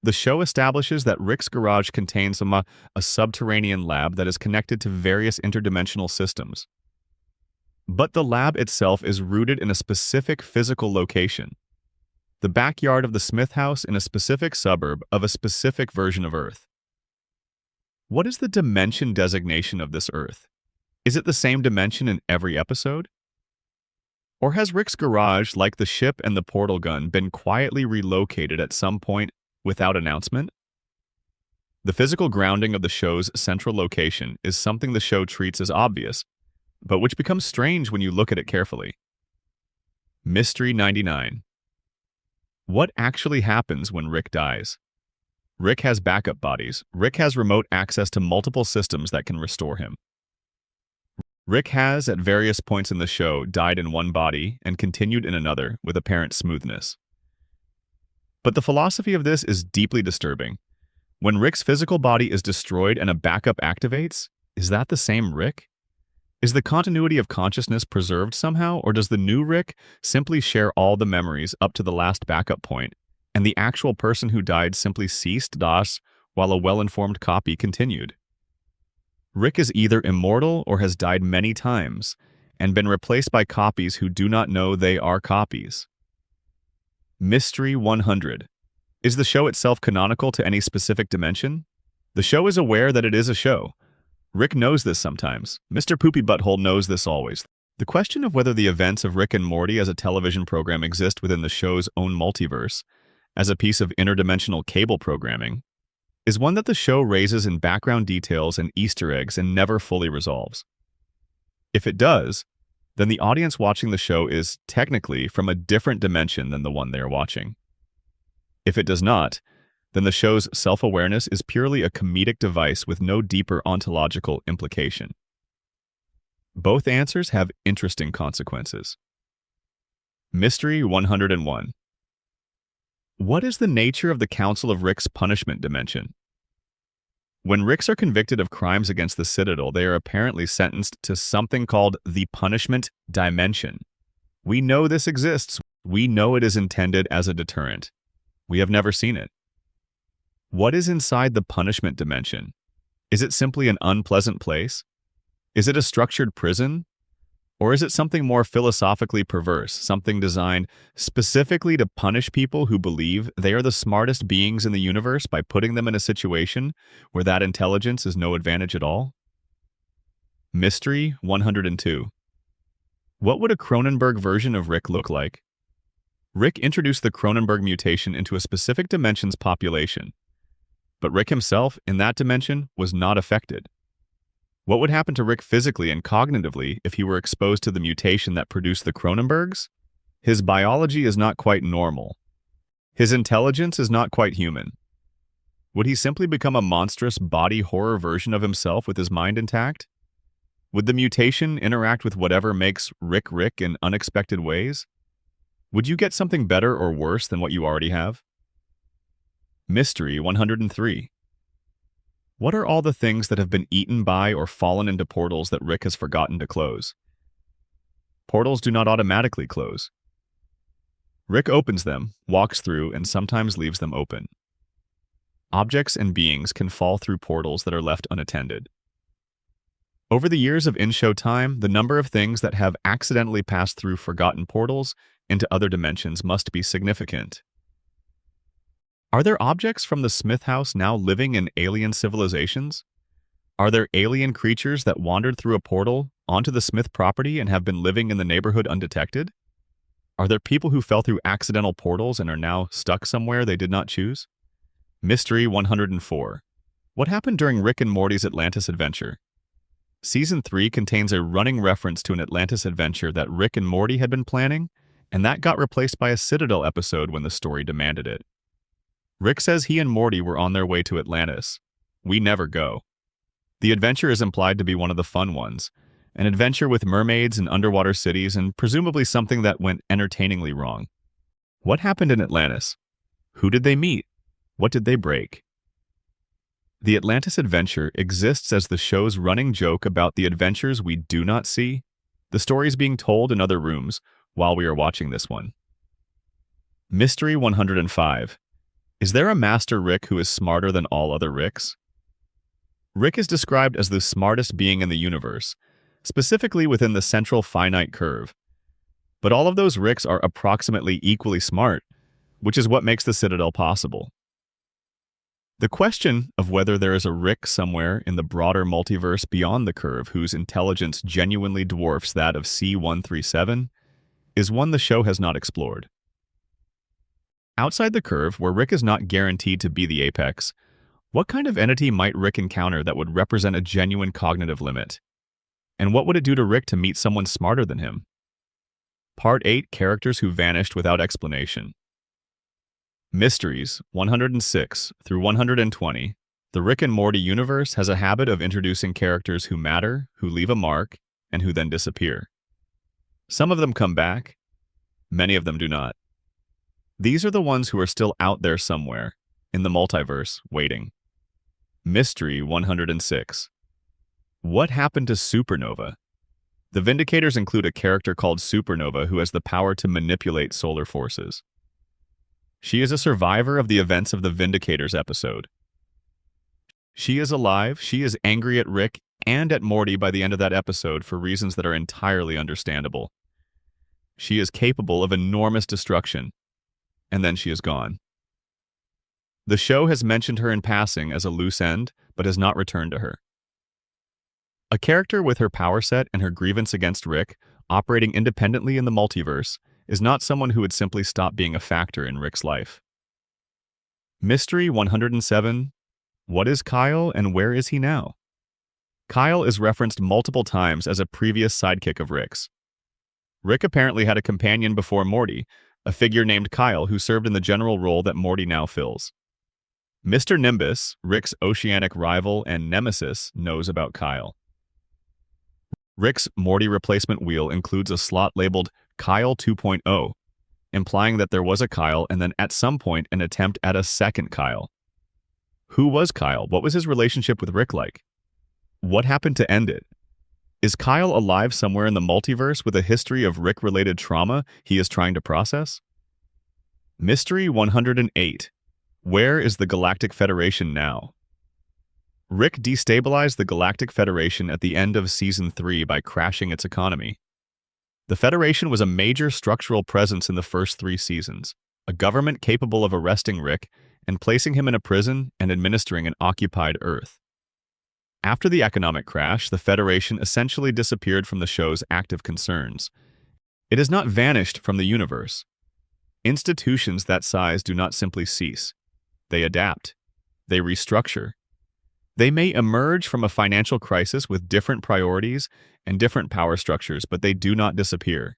The show establishes that Rick's garage contains a subterranean lab that is connected to various interdimensional systems. But the lab itself is rooted in a specific physical location, the backyard of the Smith house in a specific suburb of a specific version of Earth. What is the dimension designation of this Earth? Is it the same dimension in every episode? Or has Rick's garage, like the ship and the portal gun, been quietly relocated at some point without announcement? The physical grounding of the show's central location is something the show treats as obvious, but which becomes strange when you look at it carefully. Mystery 99. What actually happens when Rick dies? Rick has backup bodies. Rick has remote access to multiple systems that can restore him. Rick has, at various points in the show, died in one body and continued in another with apparent smoothness. But the philosophy of this is deeply disturbing. When Rick's physical body is destroyed and a backup activates, is that the same Rick? Is the continuity of consciousness preserved somehow, or does the new Rick simply share all the memories up to the last backup point, and the actual person who died simply ceased das while a well-informed copy continued? Rick is either immortal or has died many times and been replaced by copies who do not know they are copies. Mystery 100. Is the show itself canonical to any specific dimension? The show is aware that it is a show. Rick knows this sometimes. Mr. Poopy Butthole knows this always. The question of whether the events of Rick and Morty as a television program exist within the show's own multiverse, as a piece of interdimensional cable programming, is one that the show raises in background details and Easter eggs and never fully resolves. If it does, then the audience watching the show is, technically, from a different dimension than the one they are watching. If it does not, then the show's self-awareness is purely a comedic device with no deeper ontological implication. Both answers have interesting consequences. Mystery 101. What is the nature of the Council of Rick's punishment dimension? When Ricks are convicted of crimes against the Citadel, they are apparently sentenced to something called the punishment dimension. We know this exists. We know it is intended as a deterrent. We have never seen it. What is inside the punishment dimension? Is it simply an unpleasant place? Is it a structured prison? Or is it something more philosophically perverse, something designed specifically to punish people who believe they are the smartest beings in the universe by putting them in a situation where that intelligence is no advantage at all? Mystery 102. What would a Cronenberg version of Rick look like? Rick introduced the Cronenberg mutation into a specific dimension's population, but Rick himself, in that dimension, was not affected. What would happen to Rick physically and cognitively if he were exposed to the mutation that produced the Cronenbergs? His biology is not quite normal. His intelligence is not quite human. Would he simply become a monstrous body horror version of himself with his mind intact? Would the mutation interact with whatever makes Rick Rick in unexpected ways? Would you get something better or worse than what you already have? Mystery 103. What are all the things that have been eaten by or fallen into portals that Rick has forgotten to close? Portals do not automatically close. Rick opens them, walks through, and sometimes leaves them open. Objects and beings can fall through portals that are left unattended. Over the years of in-show time, the number of things that have accidentally passed through forgotten portals into other dimensions must be significant. Are there objects from the Smith house now living in alien civilizations? Are there alien creatures that wandered through a portal onto the Smith property and have been living in the neighborhood undetected? Are there people who fell through accidental portals and are now stuck somewhere they did not choose? Mystery 104. What happened during Rick and Morty's Atlantis adventure? Season 3 contains a running reference to an Atlantis adventure that Rick and Morty had been planning, and that got replaced by a Citadel episode when the story demanded it. Rick says he and Morty were on their way to Atlantis. We never go. The adventure is implied to be one of the fun ones, an adventure with mermaids and underwater cities, and presumably something that went entertainingly wrong. What happened in Atlantis? Who did they meet? What did they break? The Atlantis adventure exists as the show's running joke about the adventures we do not see, the stories being told in other rooms while we are watching this one. Mystery 105. Is there a Master Rick who is smarter than all other Ricks? Rick is described as the smartest being in the universe, specifically within the central finite curve. But all of those Ricks are approximately equally smart, which is what makes the Citadel possible. The question of whether there is a Rick somewhere in the broader multiverse beyond the curve whose intelligence genuinely dwarfs that of C-137 is one the show has not explored. Outside the curve, where Rick is not guaranteed to be the apex, what kind of entity might Rick encounter that would represent a genuine cognitive limit? And what would it do to Rick to meet someone smarter than him? Part 8, Characters Who Vanished Without Explanation. Mysteries 106 through 120. The Rick and Morty universe has a habit of introducing characters who matter, who leave a mark, and who then disappear. Some of them come back. Many of them do not. These are the ones who are still out there somewhere, in the multiverse, waiting. Mystery 106. What happened to Supernova? The Vindicators include a character called Supernova who has the power to manipulate solar forces. She is a survivor of the events of the Vindicators episode. She is alive, she is angry at Rick and at Morty by the end of that episode for reasons that are entirely understandable. She is capable of enormous destruction, and then she is gone. The show has mentioned her in passing as a loose end, but has not returned to her. A character with her power set and her grievance against Rick, operating independently in the multiverse, is not someone who would simply stop being a factor in Rick's life. Mystery 107. What is Kyle and where is he now? Kyle is referenced multiple times as a previous sidekick of Rick's. Rick apparently had a companion before Morty, a figure named Kyle who served in the general role that Morty now fills. Mr. Nimbus, Rick's oceanic rival and nemesis, knows about Kyle. Rick's Morty replacement wheel includes a slot labeled Kyle 2.0, implying that there was a Kyle and then at some point an attempt at a second Kyle. Who was Kyle? What was his relationship with Rick like? What happened to end it? Is Kyle alive somewhere in the multiverse with a history of Rick-related trauma he is trying to process? Mystery 108. Where is the Galactic Federation now? Rick destabilized the Galactic Federation at the end of Season 3 by crashing its economy. The Federation was a major structural presence in the first 3 seasons, a government capable of arresting Rick and placing him in a prison and administering an occupied Earth. After the economic crash, the Federation essentially disappeared from the show's active concerns. It has not vanished from the universe. Institutions that size do not simply cease. They adapt. They restructure. They may emerge from a financial crisis with different priorities and different power structures, but they do not disappear.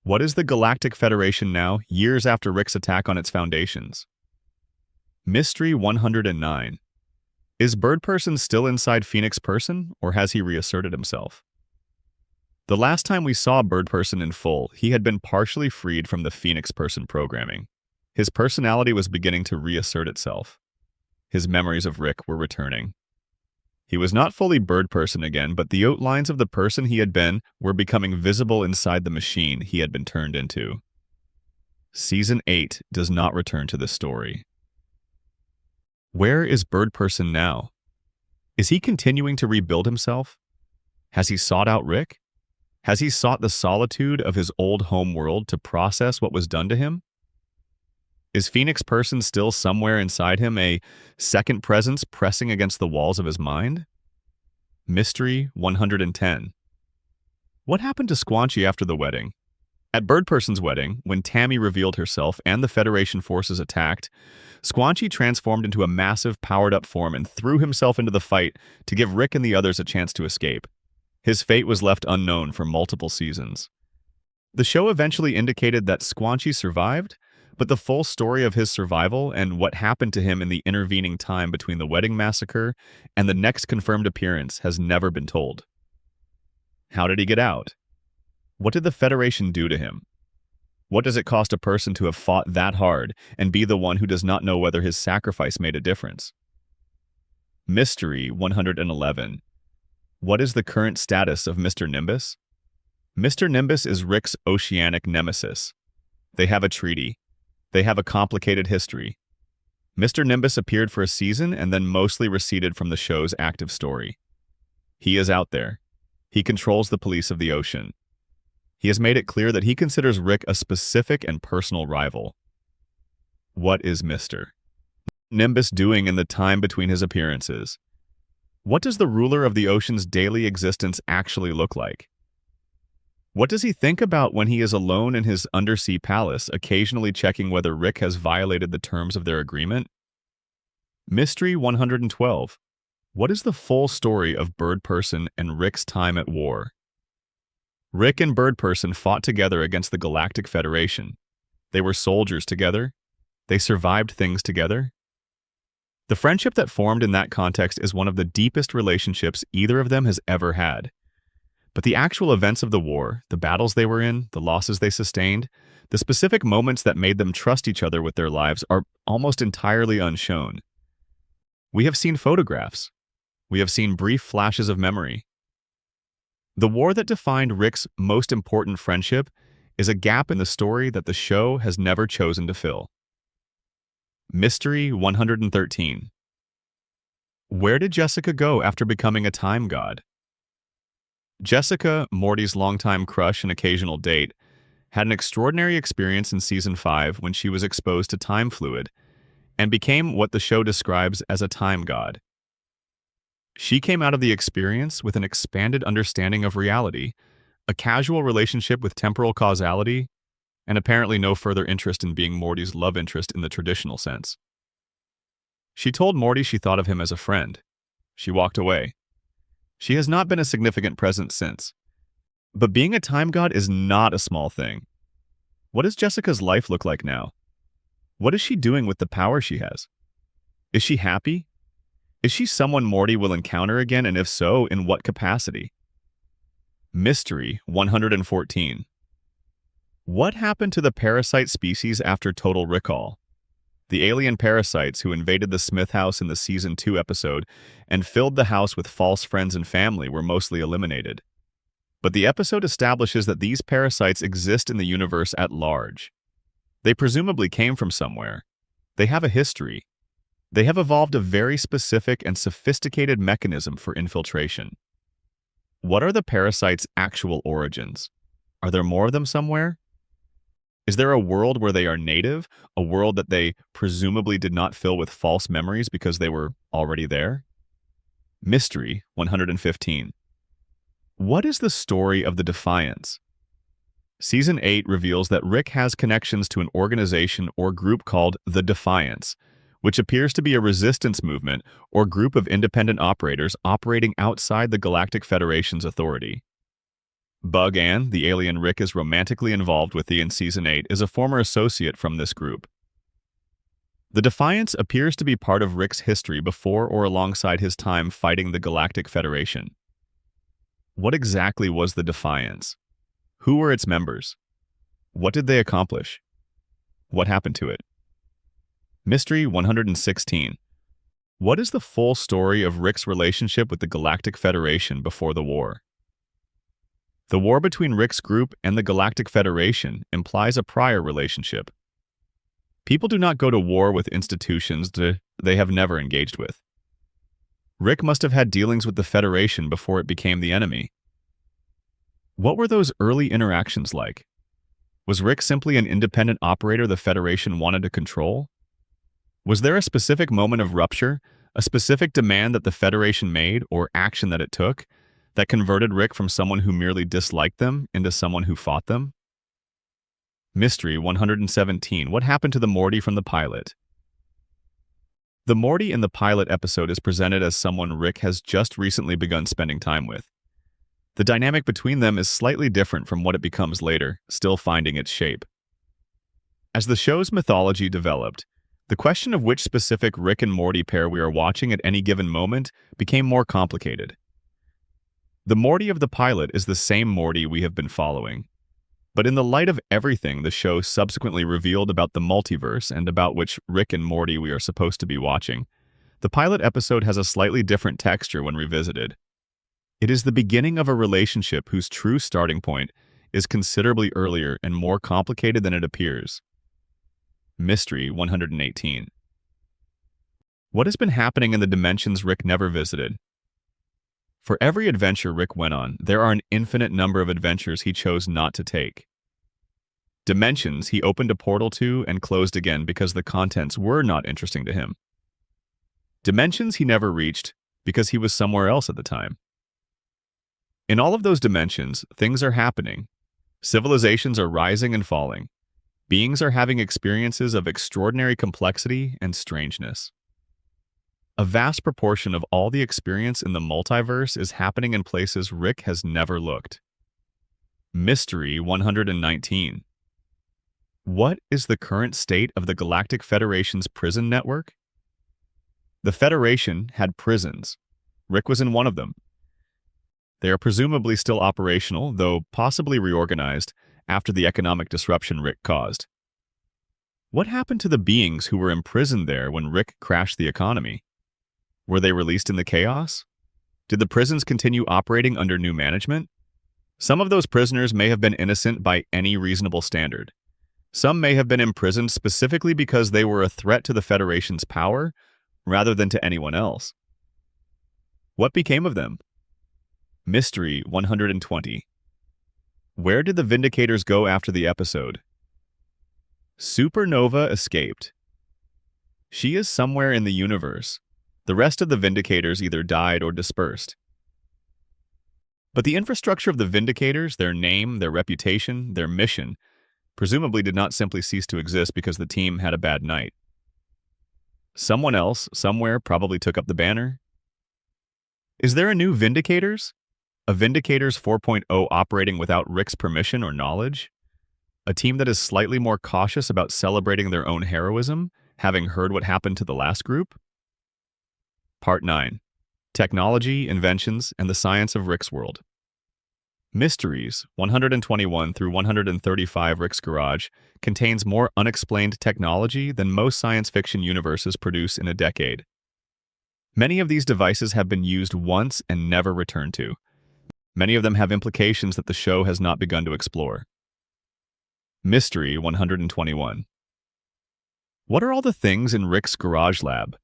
What is the Galactic Federation now, years after Rick's attack on its foundations? Mystery 109. Is Bird Person still inside Phoenix Person, or has he reasserted himself? The last time we saw Bird Person in full, he had been partially freed from the Phoenix Person programming. His personality was beginning to reassert itself. His memories of Rick were returning. He was not fully Bird Person again, but the outlines of the person he had been were becoming visible inside the machine he had been turned into. Season 8 does not return to this story. Where is Bird Person now? Is he continuing to rebuild himself? Has he sought out Rick? Has he sought the solitude of his old home world to process what was done to him? Is Phoenix Person still somewhere inside him, a second presence pressing against the walls of his mind? Mystery 110. What happened to Squanchy after the wedding? At Bird Person's wedding, when Tammy revealed herself and the Federation forces attacked, Squanchy transformed into a massive, powered-up form and threw himself into the fight to give Rick and the others a chance to escape. His fate was left unknown for multiple seasons. The show eventually indicated that Squanchy survived, but the full story of his survival and what happened to him in the intervening time between the wedding massacre and the next confirmed appearance has never been told. How did he get out? What did the Federation do to him? What does it cost a person to have fought that hard and be the one who does not know whether his sacrifice made a difference? Mystery 111. What is the current status of Mr. Nimbus? Mr. Nimbus is Rick's oceanic nemesis. They have a treaty. They have a complicated history. Mr. Nimbus appeared for a season and then mostly receded from the show's active story. He is out there. He controls the police of the ocean. He has made it clear that he considers Rick a specific and personal rival. What is Mr. Nimbus doing in the time between his appearances? What does the ruler of the ocean's daily existence actually look like? What does he think about when he is alone in his undersea palace, occasionally checking whether Rick has violated the terms of their agreement? Mystery 112. What is the full story of Bird Person and Rick's time at war? Rick and Bird Person fought together against the Galactic Federation. They were soldiers together. They survived things together. The friendship that formed in that context is one of the deepest relationships either of them has ever had. But the actual events of the war, the battles they were in, the losses they sustained, the specific moments that made them trust each other with their lives are almost entirely unshown. We have seen photographs. We have seen brief flashes of memory. The war that defined Rick's most important friendship is a gap in the story that the show has never chosen to fill. Mystery 113. Where did Jessica go after becoming a time god? Jessica, Morty's longtime crush and occasional date, had an extraordinary experience in Season 5 when she was exposed to time fluid and became what the show describes as a time god. She came out of the experience with an expanded understanding of reality, a casual relationship with temporal causality, and apparently no further interest in being Morty's love interest in the traditional sense. She told Morty she thought of him as a friend. She walked away. She has not been a significant presence since. But being a time god is not a small thing. What does Jessica's life look like now? What is she doing with the power she has? Is she happy? Is she someone Morty will encounter again, and if so, in what capacity? Mystery 114. What happened to the parasite species after Total Recall? The alien parasites who invaded the Smith house in the Season 2 episode and filled the house with false friends and family were mostly eliminated. But the episode establishes that these parasites exist in the universe at large. They presumably came from somewhere. They have a history. They have evolved a very specific and sophisticated mechanism for infiltration. What are the parasites' actual origins? Are there more of them somewhere? Is there a world where they are native, a world that they presumably did not fill with false memories because they were already there? Mystery 115. What is the story of the Defiance? Season 8 reveals that Rick has connections to an organization or group called the Defiance, which appears to be a resistance movement or group of independent operators operating outside the Galactic Federation's authority. Bug Ann, the alien Rick is romantically involved with in Season 8, is a former associate from this group. The Defiance appears to be part of Rick's history before or alongside his time fighting the Galactic Federation. What exactly was the Defiance? Who were its members? What did they accomplish? What happened to it? Mystery 116. What is the full story of Rick's relationship with the Galactic Federation before the war? The war between Rick's group and the Galactic Federation implies a prior relationship. People do not go to war with institutions they have never engaged with. Rick must have had dealings with the Federation before it became the enemy. What were those early interactions like? Was Rick simply an independent operator the Federation wanted to control? Was there a specific moment of rupture, a specific demand that the Federation made or action that it took, that converted Rick from someone who merely disliked them into someone who fought them? Mystery 117. What happened to the Morty from the pilot? The Morty in the pilot episode is presented as someone Rick has just recently begun spending time with. The dynamic between them is slightly different from what it becomes later, still finding its shape. As the show's mythology developed, the question of which specific Rick and Morty pair we are watching at any given moment became more complicated. The Morty of the pilot is the same Morty we have been following. But in the light of everything the show subsequently revealed about the multiverse and about which Rick and Morty we are supposed to be watching, the pilot episode has a slightly different texture when revisited. It is the beginning of a relationship whose true starting point is considerably earlier and more complicated than it appears. Mystery 118. What has been happening in the dimensions Rick never visited? For every adventure Rick went on, there are an infinite number of adventures he chose not to take. Dimensions he opened a portal to and closed again because the contents were not interesting to him. Dimensions he never reached because he was somewhere else at the time. In all of those dimensions, things are happening. Civilizations are rising and falling. Beings are having experiences of extraordinary complexity and strangeness. A vast proportion of all the experience in the multiverse is happening in places Rick has never looked. Mystery 119. What is the current state of the Galactic Federation's prison network? The Federation had prisons. Rick was in one of them. They are presumably still operational, though possibly reorganized after the economic disruption Rick caused. What happened to the beings who were imprisoned there when Rick crashed the economy? Were they released in the chaos? Did the prisons continue operating under new management? Some of those prisoners may have been innocent by any reasonable standard. Some may have been imprisoned specifically because they were a threat to the Federation's power, rather than to anyone else. What became of them? Mystery 120. Where did the Vindicators go after the episode? Supernova escaped. She is somewhere in the universe. The rest of the Vindicators either died or dispersed. But the infrastructure of the Vindicators, their name, their reputation, their mission, presumably did not simply cease to exist because the team had a bad night. Someone else, somewhere, probably took up the banner. Is there a new Vindicators? A Vindicators 4.0 operating without Rick's permission or knowledge? A team that is slightly more cautious about celebrating their own heroism, having heard what happened to the last group? Part 9. Technology, Inventions, and the Science of Rick's World. Mysteries 121 through 135 Rick's Garage contains more unexplained technology than most science fiction universes produce in a decade. Many of these devices have been used once and never returned to. Many of them have implications that the show has not begun to explore. Mystery 121. What are all the things in Rick's garage lab?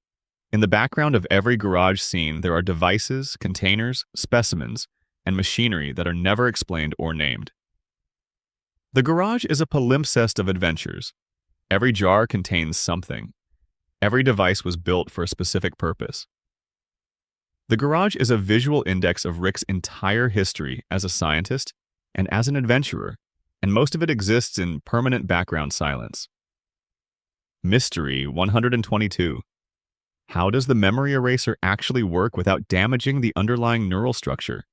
In the background of every garage scene, there are devices, containers, specimens, and machinery that are never explained or named. The garage is a palimpsest of adventures. Every jar contains something. Every device was built for a specific purpose. The garage is a visual index of Rick's entire history as a scientist and as an adventurer, and most of it exists in permanent background silence. Mystery 122. How does the memory eraser actually work without damaging the underlying neural structure?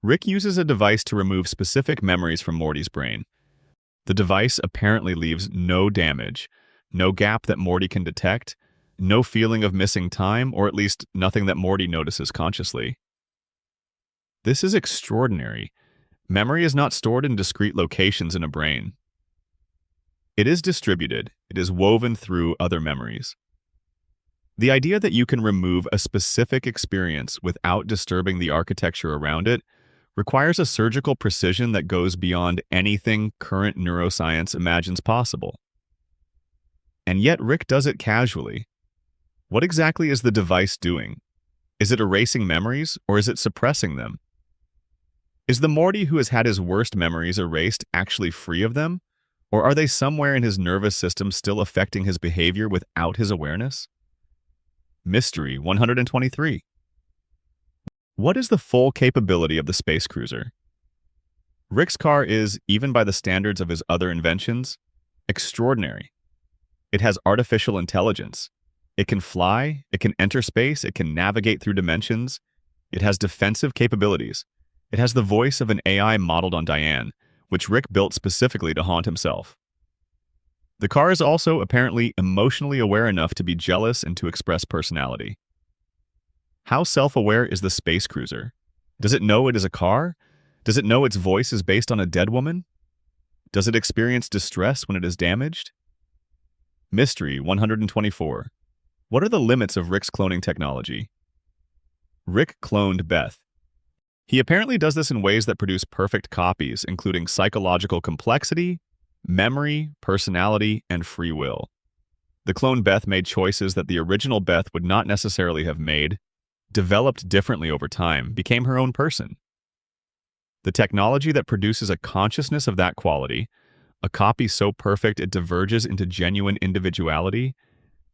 Rick uses a device to remove specific memories from Morty's brain. The device apparently leaves no damage, no gap that Morty can detect, no feeling of missing time, or at least nothing that Morty notices consciously. This is extraordinary. Memory is not stored in discrete locations in a brain. It is distributed. It is woven through other memories. The idea that you can remove a specific experience without disturbing the architecture around it requires a surgical precision that goes beyond anything current neuroscience imagines possible. And yet Rick does it casually. What exactly is the device doing? Is it erasing memories, or is it suppressing them? Is the Morty who has had his worst memories erased actually free of them? Or are they somewhere in his nervous system still affecting his behavior without his awareness? Mystery 123. What is the full capability of the space cruiser? Rick's car is, even by the standards of his other inventions, extraordinary. It has artificial intelligence. It can fly, it can enter space, it can navigate through dimensions. It has defensive capabilities. It has the voice of an AI modeled on Diane, which Rick built specifically to haunt himself. The car is also apparently emotionally aware enough to be jealous and to express personality. How self-aware is the space cruiser? Does it know it is a car? Does it know its voice is based on a dead woman? Does it experience distress when it is damaged? Mystery 124. What are the limits of Rick's cloning technology? Rick cloned Beth. He apparently does this in ways that produce perfect copies, including psychological complexity, memory, personality, and free will. The clone Beth made choices that the original Beth would not necessarily have made, developed differently over time, became her own person. The technology that produces a consciousness of that quality, a copy so perfect it diverges into genuine individuality,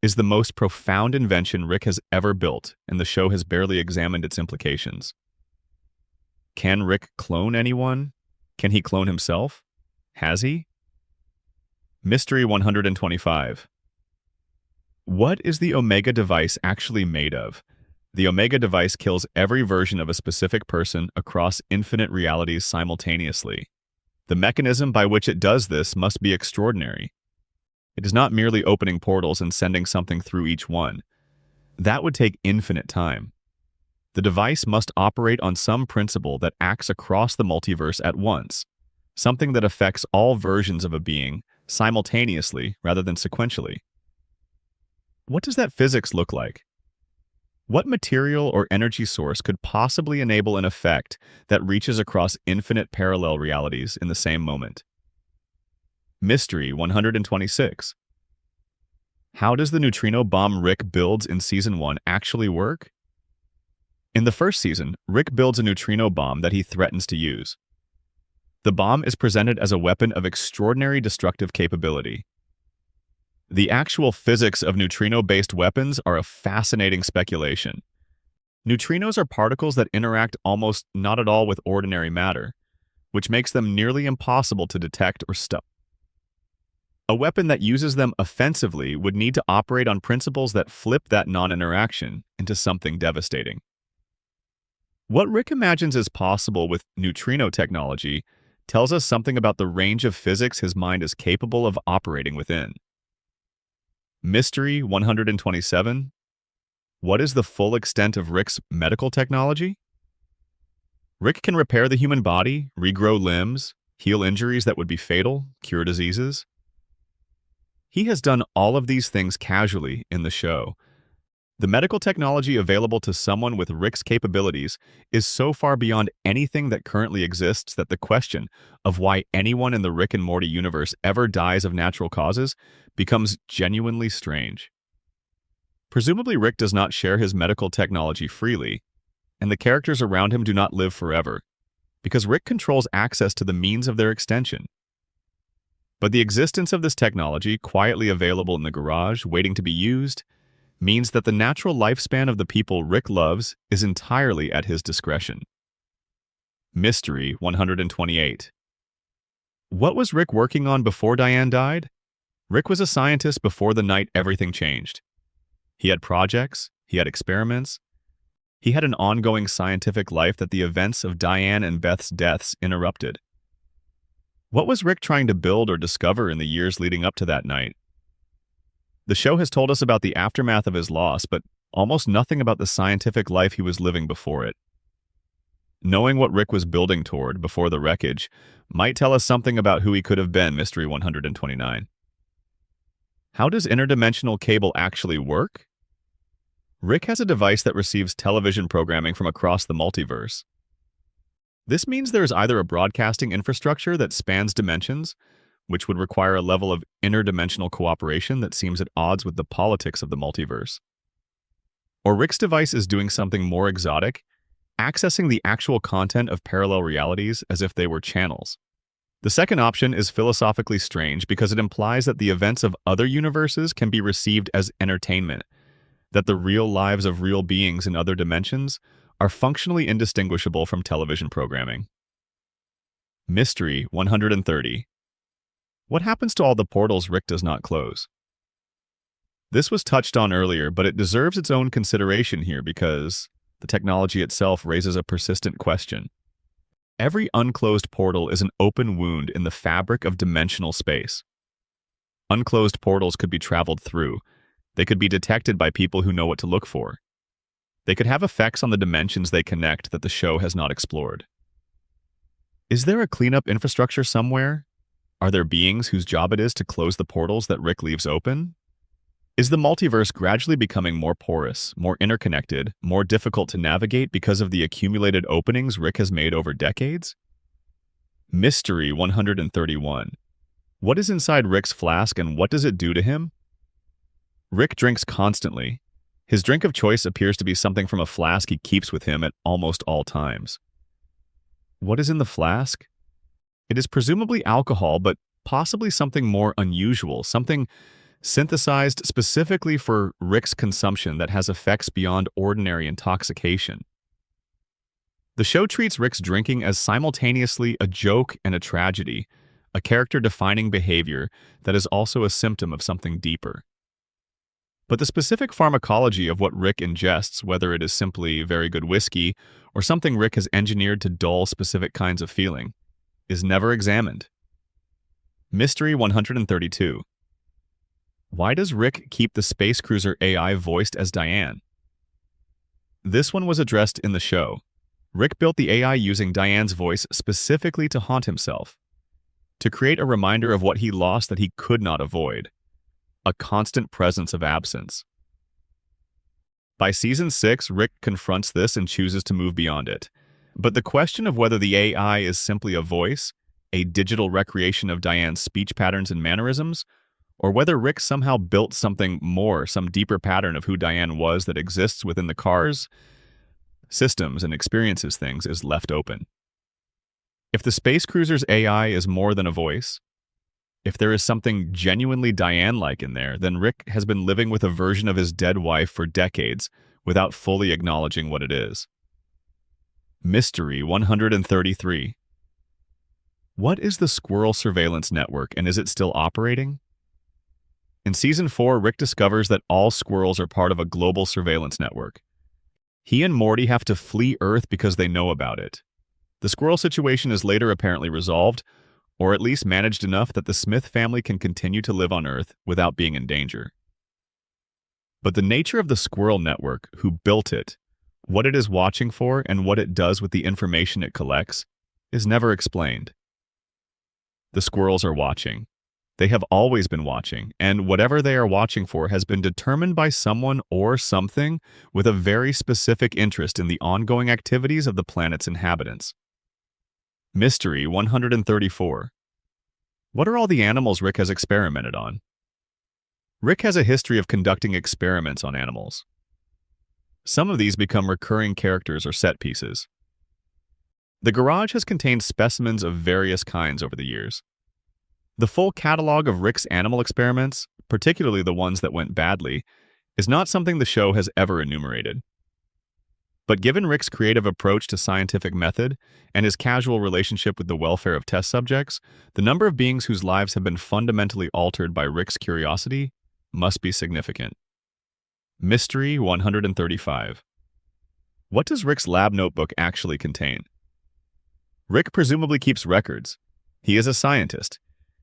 is the most profound invention Rick has ever built, and the show has barely examined its implications. Can Rick clone anyone? Can he clone himself? Has he? Mystery 125. What is the Omega device actually made of? The Omega device kills every version of a specific person across infinite realities simultaneously. The mechanism by which it does this must be extraordinary. It is not merely opening portals and sending something through each one. That would take infinite time. The device must operate on some principle that acts across the multiverse at once, something that affects all versions of a being simultaneously rather than sequentially. What does that physics look like? What material or energy source could possibly enable an effect that reaches across infinite parallel realities in the same moment? Mystery 126. How does the neutrino bomb Rick builds in Season 1 actually work? In the first season, Rick builds a neutrino bomb that he threatens to use. The bomb is presented as a weapon of extraordinary destructive capability. The actual physics of neutrino-based weapons are a fascinating speculation. Neutrinos are particles that interact almost not at all with ordinary matter, which makes them nearly impossible to detect or stop. A weapon that uses them offensively would need to operate on principles that flip that non-interaction into something devastating. What Rick imagines is possible with neutrino technology tells us something about the range of physics his mind is capable of operating within. Mystery 127. What is the full extent of Rick's medical technology? Rick can repair the human body, regrow limbs, heal injuries that would be fatal, cure diseases. He has done all of these things casually in the show. The medical technology available to someone with Rick's capabilities is so far beyond anything that currently exists that the question of why anyone in the Rick and Morty universe ever dies of natural causes becomes genuinely strange. Presumably, Rick does not share his medical technology freely, and the characters around him do not live forever, because Rick controls access to the means of their extension. But the existence of this technology, quietly available in the garage, waiting to be used, means that the natural lifespan of the people Rick loves is entirely at his discretion. Mystery 128. What was Rick working on before Diane died? Rick was a scientist before the night everything changed. He had projects, he had experiments, He had an ongoing scientific life that the events of Diane and Beth's deaths interrupted. What was Rick trying to build or discover in the years leading up to that night? The show has told us about the aftermath of his loss, but almost nothing about the scientific life he was living before it. Knowing what Rick was building toward before the wreckage might tell us something about who he could have been, Mystery 129. How does interdimensional cable actually work? Rick has a device that receives television programming from across the multiverse. This means there is either a broadcasting infrastructure that spans dimensions, which would require a level of interdimensional cooperation that seems at odds with the politics of the multiverse. Or Rick's device is doing something more exotic, accessing the actual content of parallel realities as if they were channels. The second option is philosophically strange because it implies that the events of other universes can be received as entertainment, that the real lives of real beings in other dimensions are functionally indistinguishable from television programming. Mystery 130. What happens to all the portals Rick does not close? This was touched on earlier, but it deserves its own consideration here because the technology itself raises a persistent question. Every unclosed portal is an open wound in the fabric of dimensional space. Unclosed portals could be traveled through. They could be detected by people who know what to look for. They could have effects on the dimensions they connect that the show has not explored. Is there a cleanup infrastructure somewhere? Are there beings whose job it is to close the portals that Rick leaves open? Is the multiverse gradually becoming more porous, more interconnected, more difficult to navigate because of the accumulated openings Rick has made over decades? Mystery 131. What is inside Rick's flask and what does it do to him? Rick drinks constantly. His drink of choice appears to be something from a flask he keeps with him at almost all times. What is in the flask? It is presumably alcohol, but possibly something more unusual, something synthesized specifically for Rick's consumption that has effects beyond ordinary intoxication. The show treats Rick's drinking as simultaneously a joke and a tragedy, a character-defining behavior that is also a symptom of something deeper. But the specific pharmacology of what Rick ingests, whether it is simply very good whiskey or something Rick has engineered to dull specific kinds of feeling, is never examined. Mystery 132. Why does Rick keep the space cruiser AI voiced as Diane? This one was addressed in the show. Rick built the AI using Diane's voice specifically to haunt himself, to create a reminder of what he lost that he could not avoid, a constant presence of absence. By season 6, Rick confronts this and chooses to move beyond it. But the question of whether the AI is simply a voice, a digital recreation of Diane's speech patterns and mannerisms, or whether Rick somehow built something more, some deeper pattern of who Diane was that exists within the cars, systems, and experiences things is left open. If the space cruiser's AI is more than a voice, if there is something genuinely Diane-like in there, then Rick has been living with a version of his dead wife for decades without fully acknowledging what it is. Mystery 133. What is the Squirrel Surveillance Network, and is it still operating? In Season 4, Rick discovers that all squirrels are part of a global surveillance network. He and Morty have to flee Earth because they know about it. The squirrel situation is later apparently resolved, or at least managed enough that the Smith family can continue to live on Earth without being in danger. But the nature of the squirrel network, who built it, what it is watching for, and what it does with the information it collects, is never explained. The squirrels are watching. They have always been watching, and whatever they are watching for has been determined by someone or something with a very specific interest in the ongoing activities of the planet's inhabitants. Mystery 134. What are all the animals Rick has experimented on? Rick has a history of conducting experiments on animals. Some of these become recurring characters or set pieces. The garage has contained specimens of various kinds over the years. The full catalog of Rick's animal experiments, particularly the ones that went badly, is not something the show has ever enumerated. But given Rick's creative approach to scientific method and his casual relationship with the welfare of test subjects, the number of beings whose lives have been fundamentally altered by Rick's curiosity must be significant. Mystery 135. What does Rick's lab notebook actually contain? Rick presumably keeps records. He is a scientist.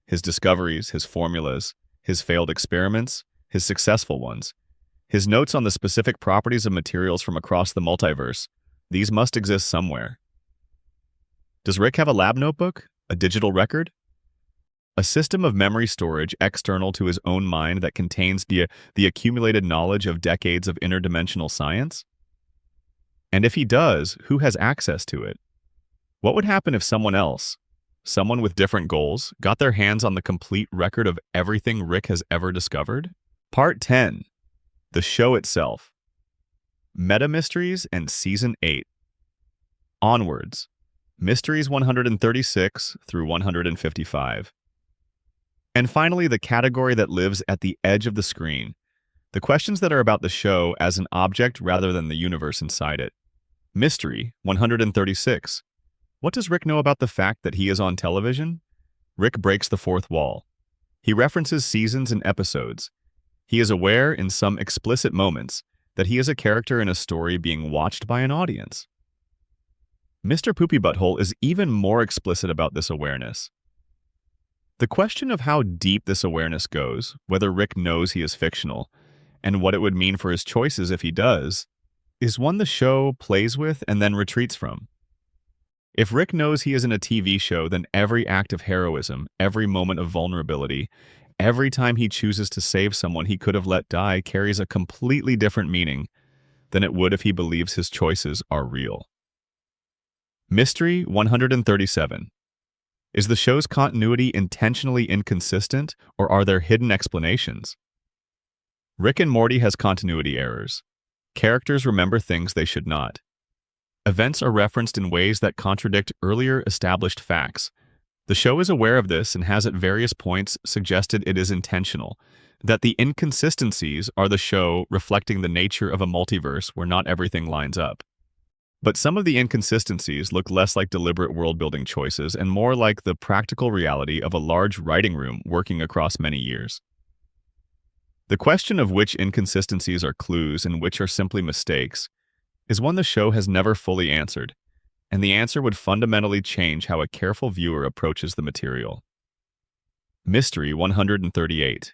His discoveries, his formulas, his failed experiments, his successful ones, his notes on the specific properties of materials from across the multiverse, these must exist somewhere. Does Rick have a lab notebook? A digital record? A system of memory storage external to his own mind that contains the accumulated knowledge of decades of interdimensional science? And if he does, who has access to it? What would happen if someone else, someone with different goals, got their hands on the complete record of everything Rick has ever discovered? Part 10. The show itself. Meta Mysteries and Season 8. Onwards. Mysteries 136 through 155. And finally, the category that lives at the edge of the screen. The questions that are about the show as an object rather than the universe inside it. Mystery 136. What does Rick know about the fact that he is on television? Rick breaks the fourth wall. He references seasons and episodes. He is aware, in some explicit moments, that he is a character in a story being watched by an audience. Mr. Poopy Butthole is even more explicit about this awareness. The question of how deep this awareness goes, whether Rick knows he is fictional, and what it would mean for his choices if he does, is one the show plays with and then retreats from. If Rick knows he is in a TV show, then every act of heroism, every moment of vulnerability, every time he chooses to save someone he could have let die carries a completely different meaning than it would if he believes his choices are real. Mystery 137. Is the show's continuity intentionally inconsistent, or are there hidden explanations? Rick and Morty has continuity errors. Characters remember things they should not. Events are referenced in ways that contradict earlier established facts. The show is aware of this and has at various points suggested it is intentional, that the inconsistencies are the show reflecting the nature of a multiverse where not everything lines up. But some of the inconsistencies look less like deliberate world-building choices and more like the practical reality of a large writing room working across many years. The question of which inconsistencies are clues and which are simply mistakes is one the show has never fully answered, and the answer would fundamentally change how a careful viewer approaches the material. Mystery 138.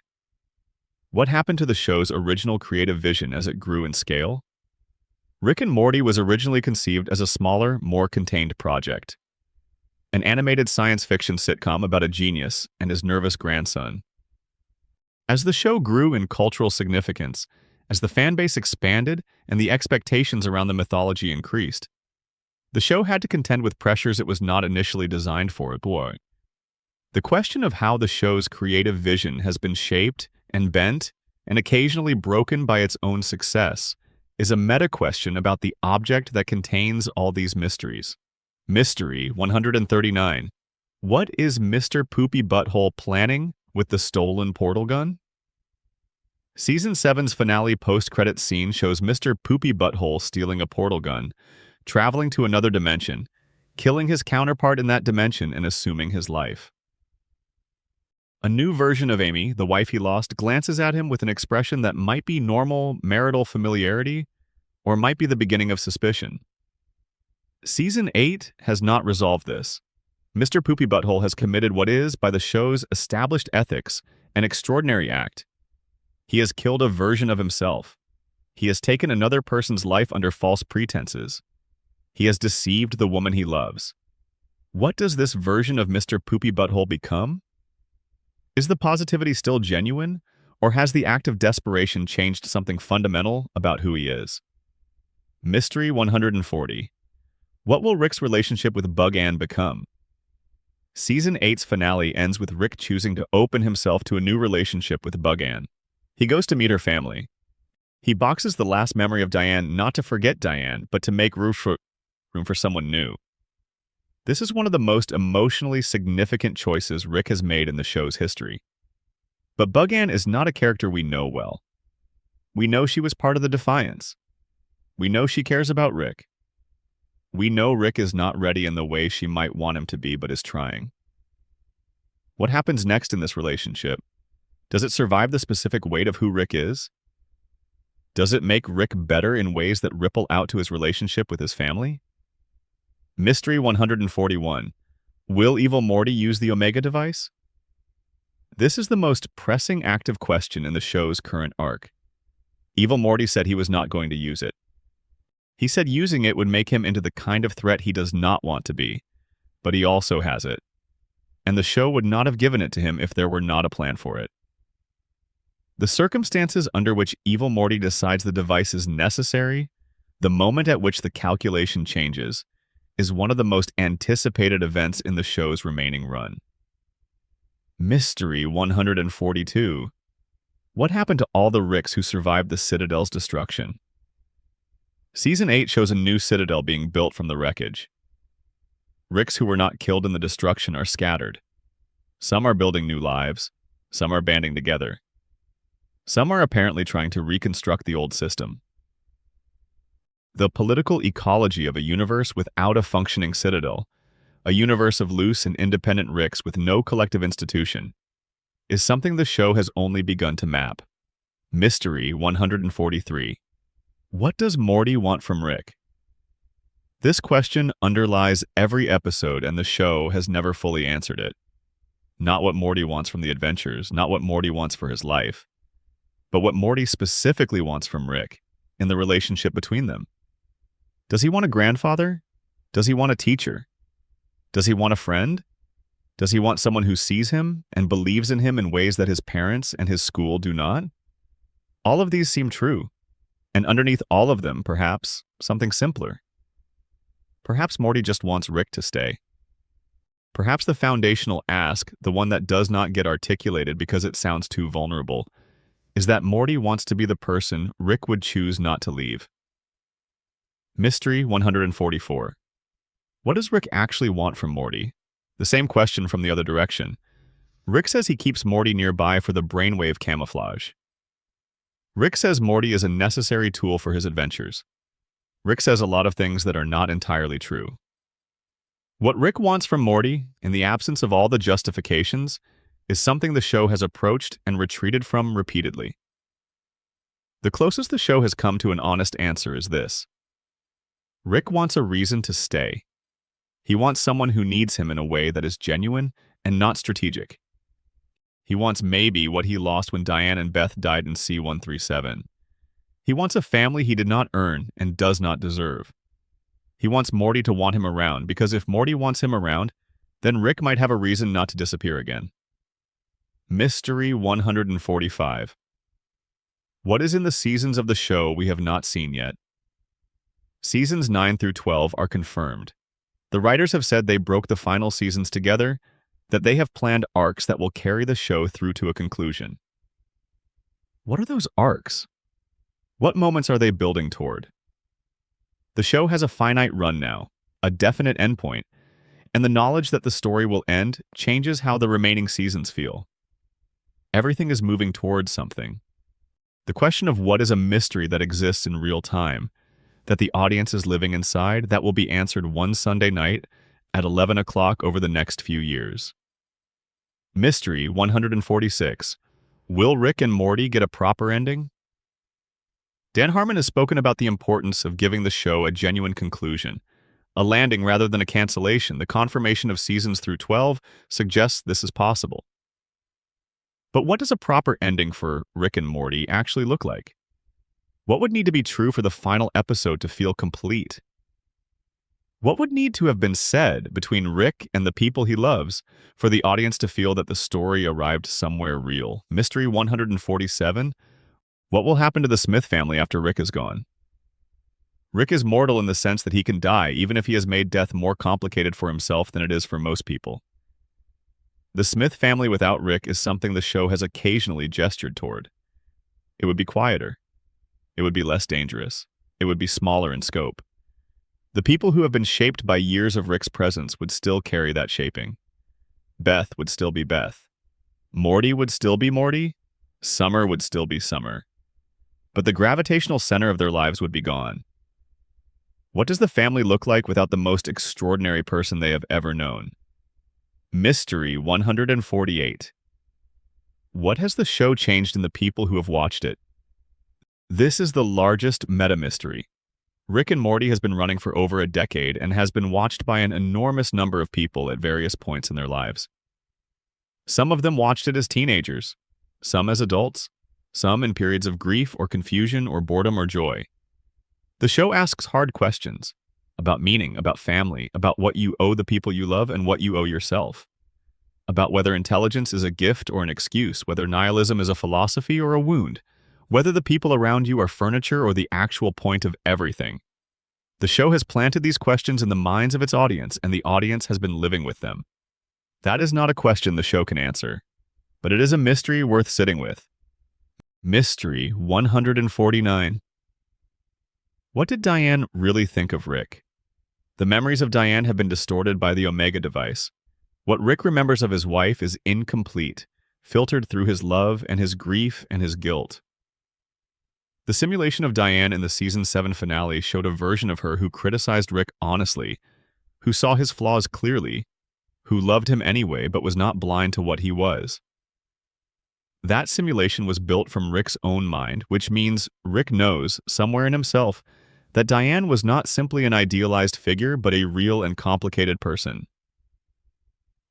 What happened to the show's original creative vision as it grew in scale? Rick and Morty was originally conceived as a smaller, more contained project. An animated science fiction sitcom about a genius and his nervous grandson. As the show grew in cultural significance, as the fanbase expanded and the expectations around the mythology increased, the show had to contend with pressures it was not initially designed for. The question of how the show's creative vision has been shaped and bent and occasionally broken by its own success is a meta-question about the object that contains all these mysteries. Mystery 139. What is Mr. Poopy Butthole planning with the stolen portal gun? Season 7's finale post-credit scene shows Mr. Poopy Butthole stealing a portal gun, traveling to another dimension, killing his counterpart in that dimension and assuming his life. A new version of Amy, the wife he lost, glances at him with an expression that might be normal marital familiarity or might be the beginning of suspicion. Season 8 has not resolved this. Mr. Poopy Butthole has committed what is, by the show's established ethics, an extraordinary act. He has killed a version of himself. He has taken another person's life under false pretenses. He has deceived the woman he loves. What does this version of Mr. Poopy Butthole become? Is the positivity still genuine, or has the act of desperation changed something fundamental about who he is? Mystery 140. What will Rick's relationship with Bug-Ann become? Season 8's finale ends with Rick choosing to open himself to a new relationship with Bug-Ann. He goes to meet her family. He boxes the last memory of Diane not to forget Diane, but to make room for someone new. This is one of the most emotionally significant choices Rick has made in the show's history. But Bug-Ann is not a character we know well. We know she was part of the Defiance. We know she cares about Rick. We know Rick is not ready in the way she might want him to be, but is trying. What happens next in this relationship? Does it survive the specific weight of who Rick is? Does it make Rick better in ways that ripple out to his relationship with his family? Mystery 141. Will Evil Morty use the Omega device? This is the most pressing active question in the show's current arc. Evil Morty said he was not going to use it. He said using it would make him into the kind of threat he does not want to be, but he also has it. And the show would not have given it to him if there were not a plan for it. The circumstances under which Evil Morty decides the device is necessary, the moment at which the calculation changes, is one of the most anticipated events in the show's remaining run. Mystery 142. What happened to all the Ricks who survived the Citadel's destruction? Season 8 shows a new Citadel being built from the wreckage. Ricks who were not killed in the destruction are scattered. Some are building new lives, some are banding together. Some are apparently trying to reconstruct the old system. The political ecology of a universe without a functioning Citadel, a universe of loose and independent Ricks with no collective institution, is something the show has only begun to map. Mystery 143. What does Morty want from Rick? This question underlies every episode, and the show has never fully answered it. Not what Morty wants from the adventures, not what Morty wants for his life, but what Morty specifically wants from Rick in the relationship between them. Does he want a grandfather? Does he want a teacher? Does he want a friend? Does he want someone who sees him and believes in him in ways that his parents and his school do not? All of these seem true, and underneath all of them, perhaps, something simpler. Perhaps Morty just wants Rick to stay. Perhaps the foundational ask, the one that does not get articulated because it sounds too vulnerable, is that Morty wants to be the person Rick would choose not to leave. Mystery 144. What does Rick actually want from Morty? The same question from the other direction. Rick says he keeps Morty nearby for the brainwave camouflage. Rick says Morty is a necessary tool for his adventures. Rick says a lot of things that are not entirely true. What Rick wants from Morty, in the absence of all the justifications, is something the show has approached and retreated from repeatedly. The closest the show has come to an honest answer is this. Rick wants a reason to stay. He wants someone who needs him in a way that is genuine and not strategic. He wants maybe what he lost when Diane and Beth died in C-137. He wants a family he did not earn and does not deserve. He wants Morty to want him around, because if Morty wants him around, then Rick might have a reason not to disappear again. Mystery 145. What is in the seasons of the show we have not seen yet? Seasons 9 through 12 are confirmed. The writers have said they broke the final seasons together, that they have planned arcs that will carry the show through to a conclusion. What are those arcs? What moments are they building toward? The show has a finite run now, a definite endpoint, and the knowledge that the story will end changes how the remaining seasons feel. Everything is moving towards something. The question of what is a mystery that exists in real time, that the audience is living inside, that will be answered one Sunday night at 11 o'clock over the next few years. Mystery 146. Will Rick and Morty get a proper ending? Dan Harmon has spoken about the importance of giving the show a genuine conclusion, a landing rather than a cancellation. The confirmation of seasons through 12 suggests this is possible. But what does a proper ending for Rick and Morty actually look like? What would need to be true for the final episode to feel complete? What would need to have been said between Rick and the people he loves for the audience to feel that the story arrived somewhere real? Mystery 147. What will happen to the Smith family after Rick is gone? Rick is mortal in the sense that he can die, even if he has made death more complicated for himself than it is for most people. The Smith family without Rick is something the show has occasionally gestured toward. It would be quieter. It would be less dangerous. It would be smaller in scope. The people who have been shaped by years of Rick's presence would still carry that shaping. Beth would still be Beth. Morty would still be Morty. Summer would still be Summer. But the gravitational center of their lives would be gone. What does the family look like without the most extraordinary person they have ever known? Mystery 148. What has the show changed in the people who have watched it? This is the largest meta-mystery. Rick and Morty has been running for over a decade and has been watched by an enormous number of people at various points in their lives. Some of them watched it as teenagers, some as adults, some in periods of grief or confusion or boredom or joy. The show asks hard questions about meaning, about family, about what you owe the people you love and what you owe yourself, about whether intelligence is a gift or an excuse, whether nihilism is a philosophy or a wound, whether the people around you are furniture or the actual point of everything. The show has planted these questions in the minds of its audience, and the audience has been living with them. That is not a question the show can answer, but it is a mystery worth sitting with. Mystery 149. What did Diane really think of Rick? The memories of Diane have been distorted by the Omega device. What Rick remembers of his wife is incomplete, filtered through his love and his grief and his guilt. The simulation of Diane in the Season 7 finale showed a version of her who criticized Rick honestly, who saw his flaws clearly, who loved him anyway but was not blind to what he was. That simulation was built from Rick's own mind, which means Rick knows, somewhere in himself, that Diane was not simply an idealized figure but a real and complicated person.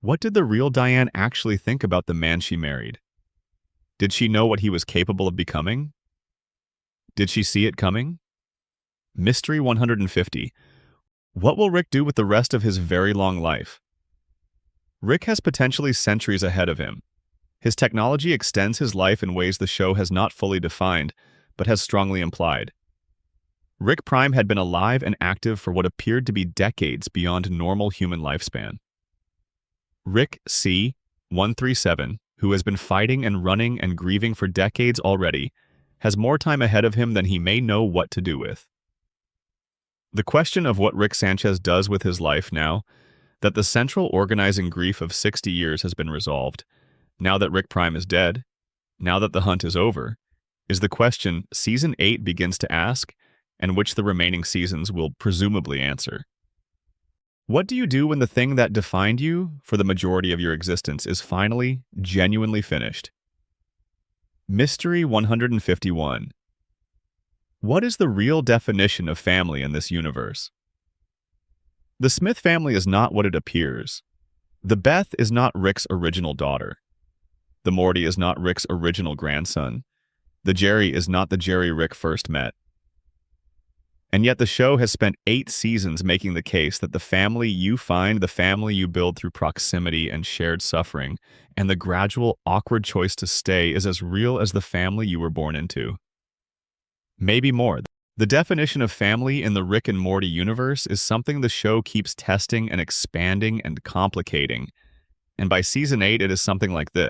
What did the real Diane actually think about the man she married? Did she know what he was capable of becoming? Did she see it coming? Mystery 150. What will Rick do with the rest of his very long life? Rick has potentially centuries ahead of him. His technology extends his life in ways the show has not fully defined, but has strongly implied. Rick Prime had been alive and active for what appeared to be decades beyond normal human lifespan. Rick C. 137, who has been fighting and running and grieving for decades already, has more time ahead of him than he may know what to do with. The question of what Rick Sanchez does with his life now, that the central organizing grief of 60 years has been resolved, now that Rick Prime is dead, now that the hunt is over, is the question Season 8 begins to ask, and which the remaining seasons will presumably answer. What do you do when the thing that defined you for the majority of your existence is finally, genuinely finished? Mystery 151. What is the real definition of family in this universe? The Smith family is not what it appears. The Beth is not Rick's original daughter. The Morty is not Rick's original grandson. The Jerry is not the Jerry Rick first met. And yet the show has spent 8 seasons making the case that the family you find, the family you build through proximity and shared suffering, and the gradual, awkward choice to stay is as real as the family you were born into. Maybe more. The definition of family in the Rick and Morty universe is something the show keeps testing and expanding and complicating. And by Season 8, it is something like this.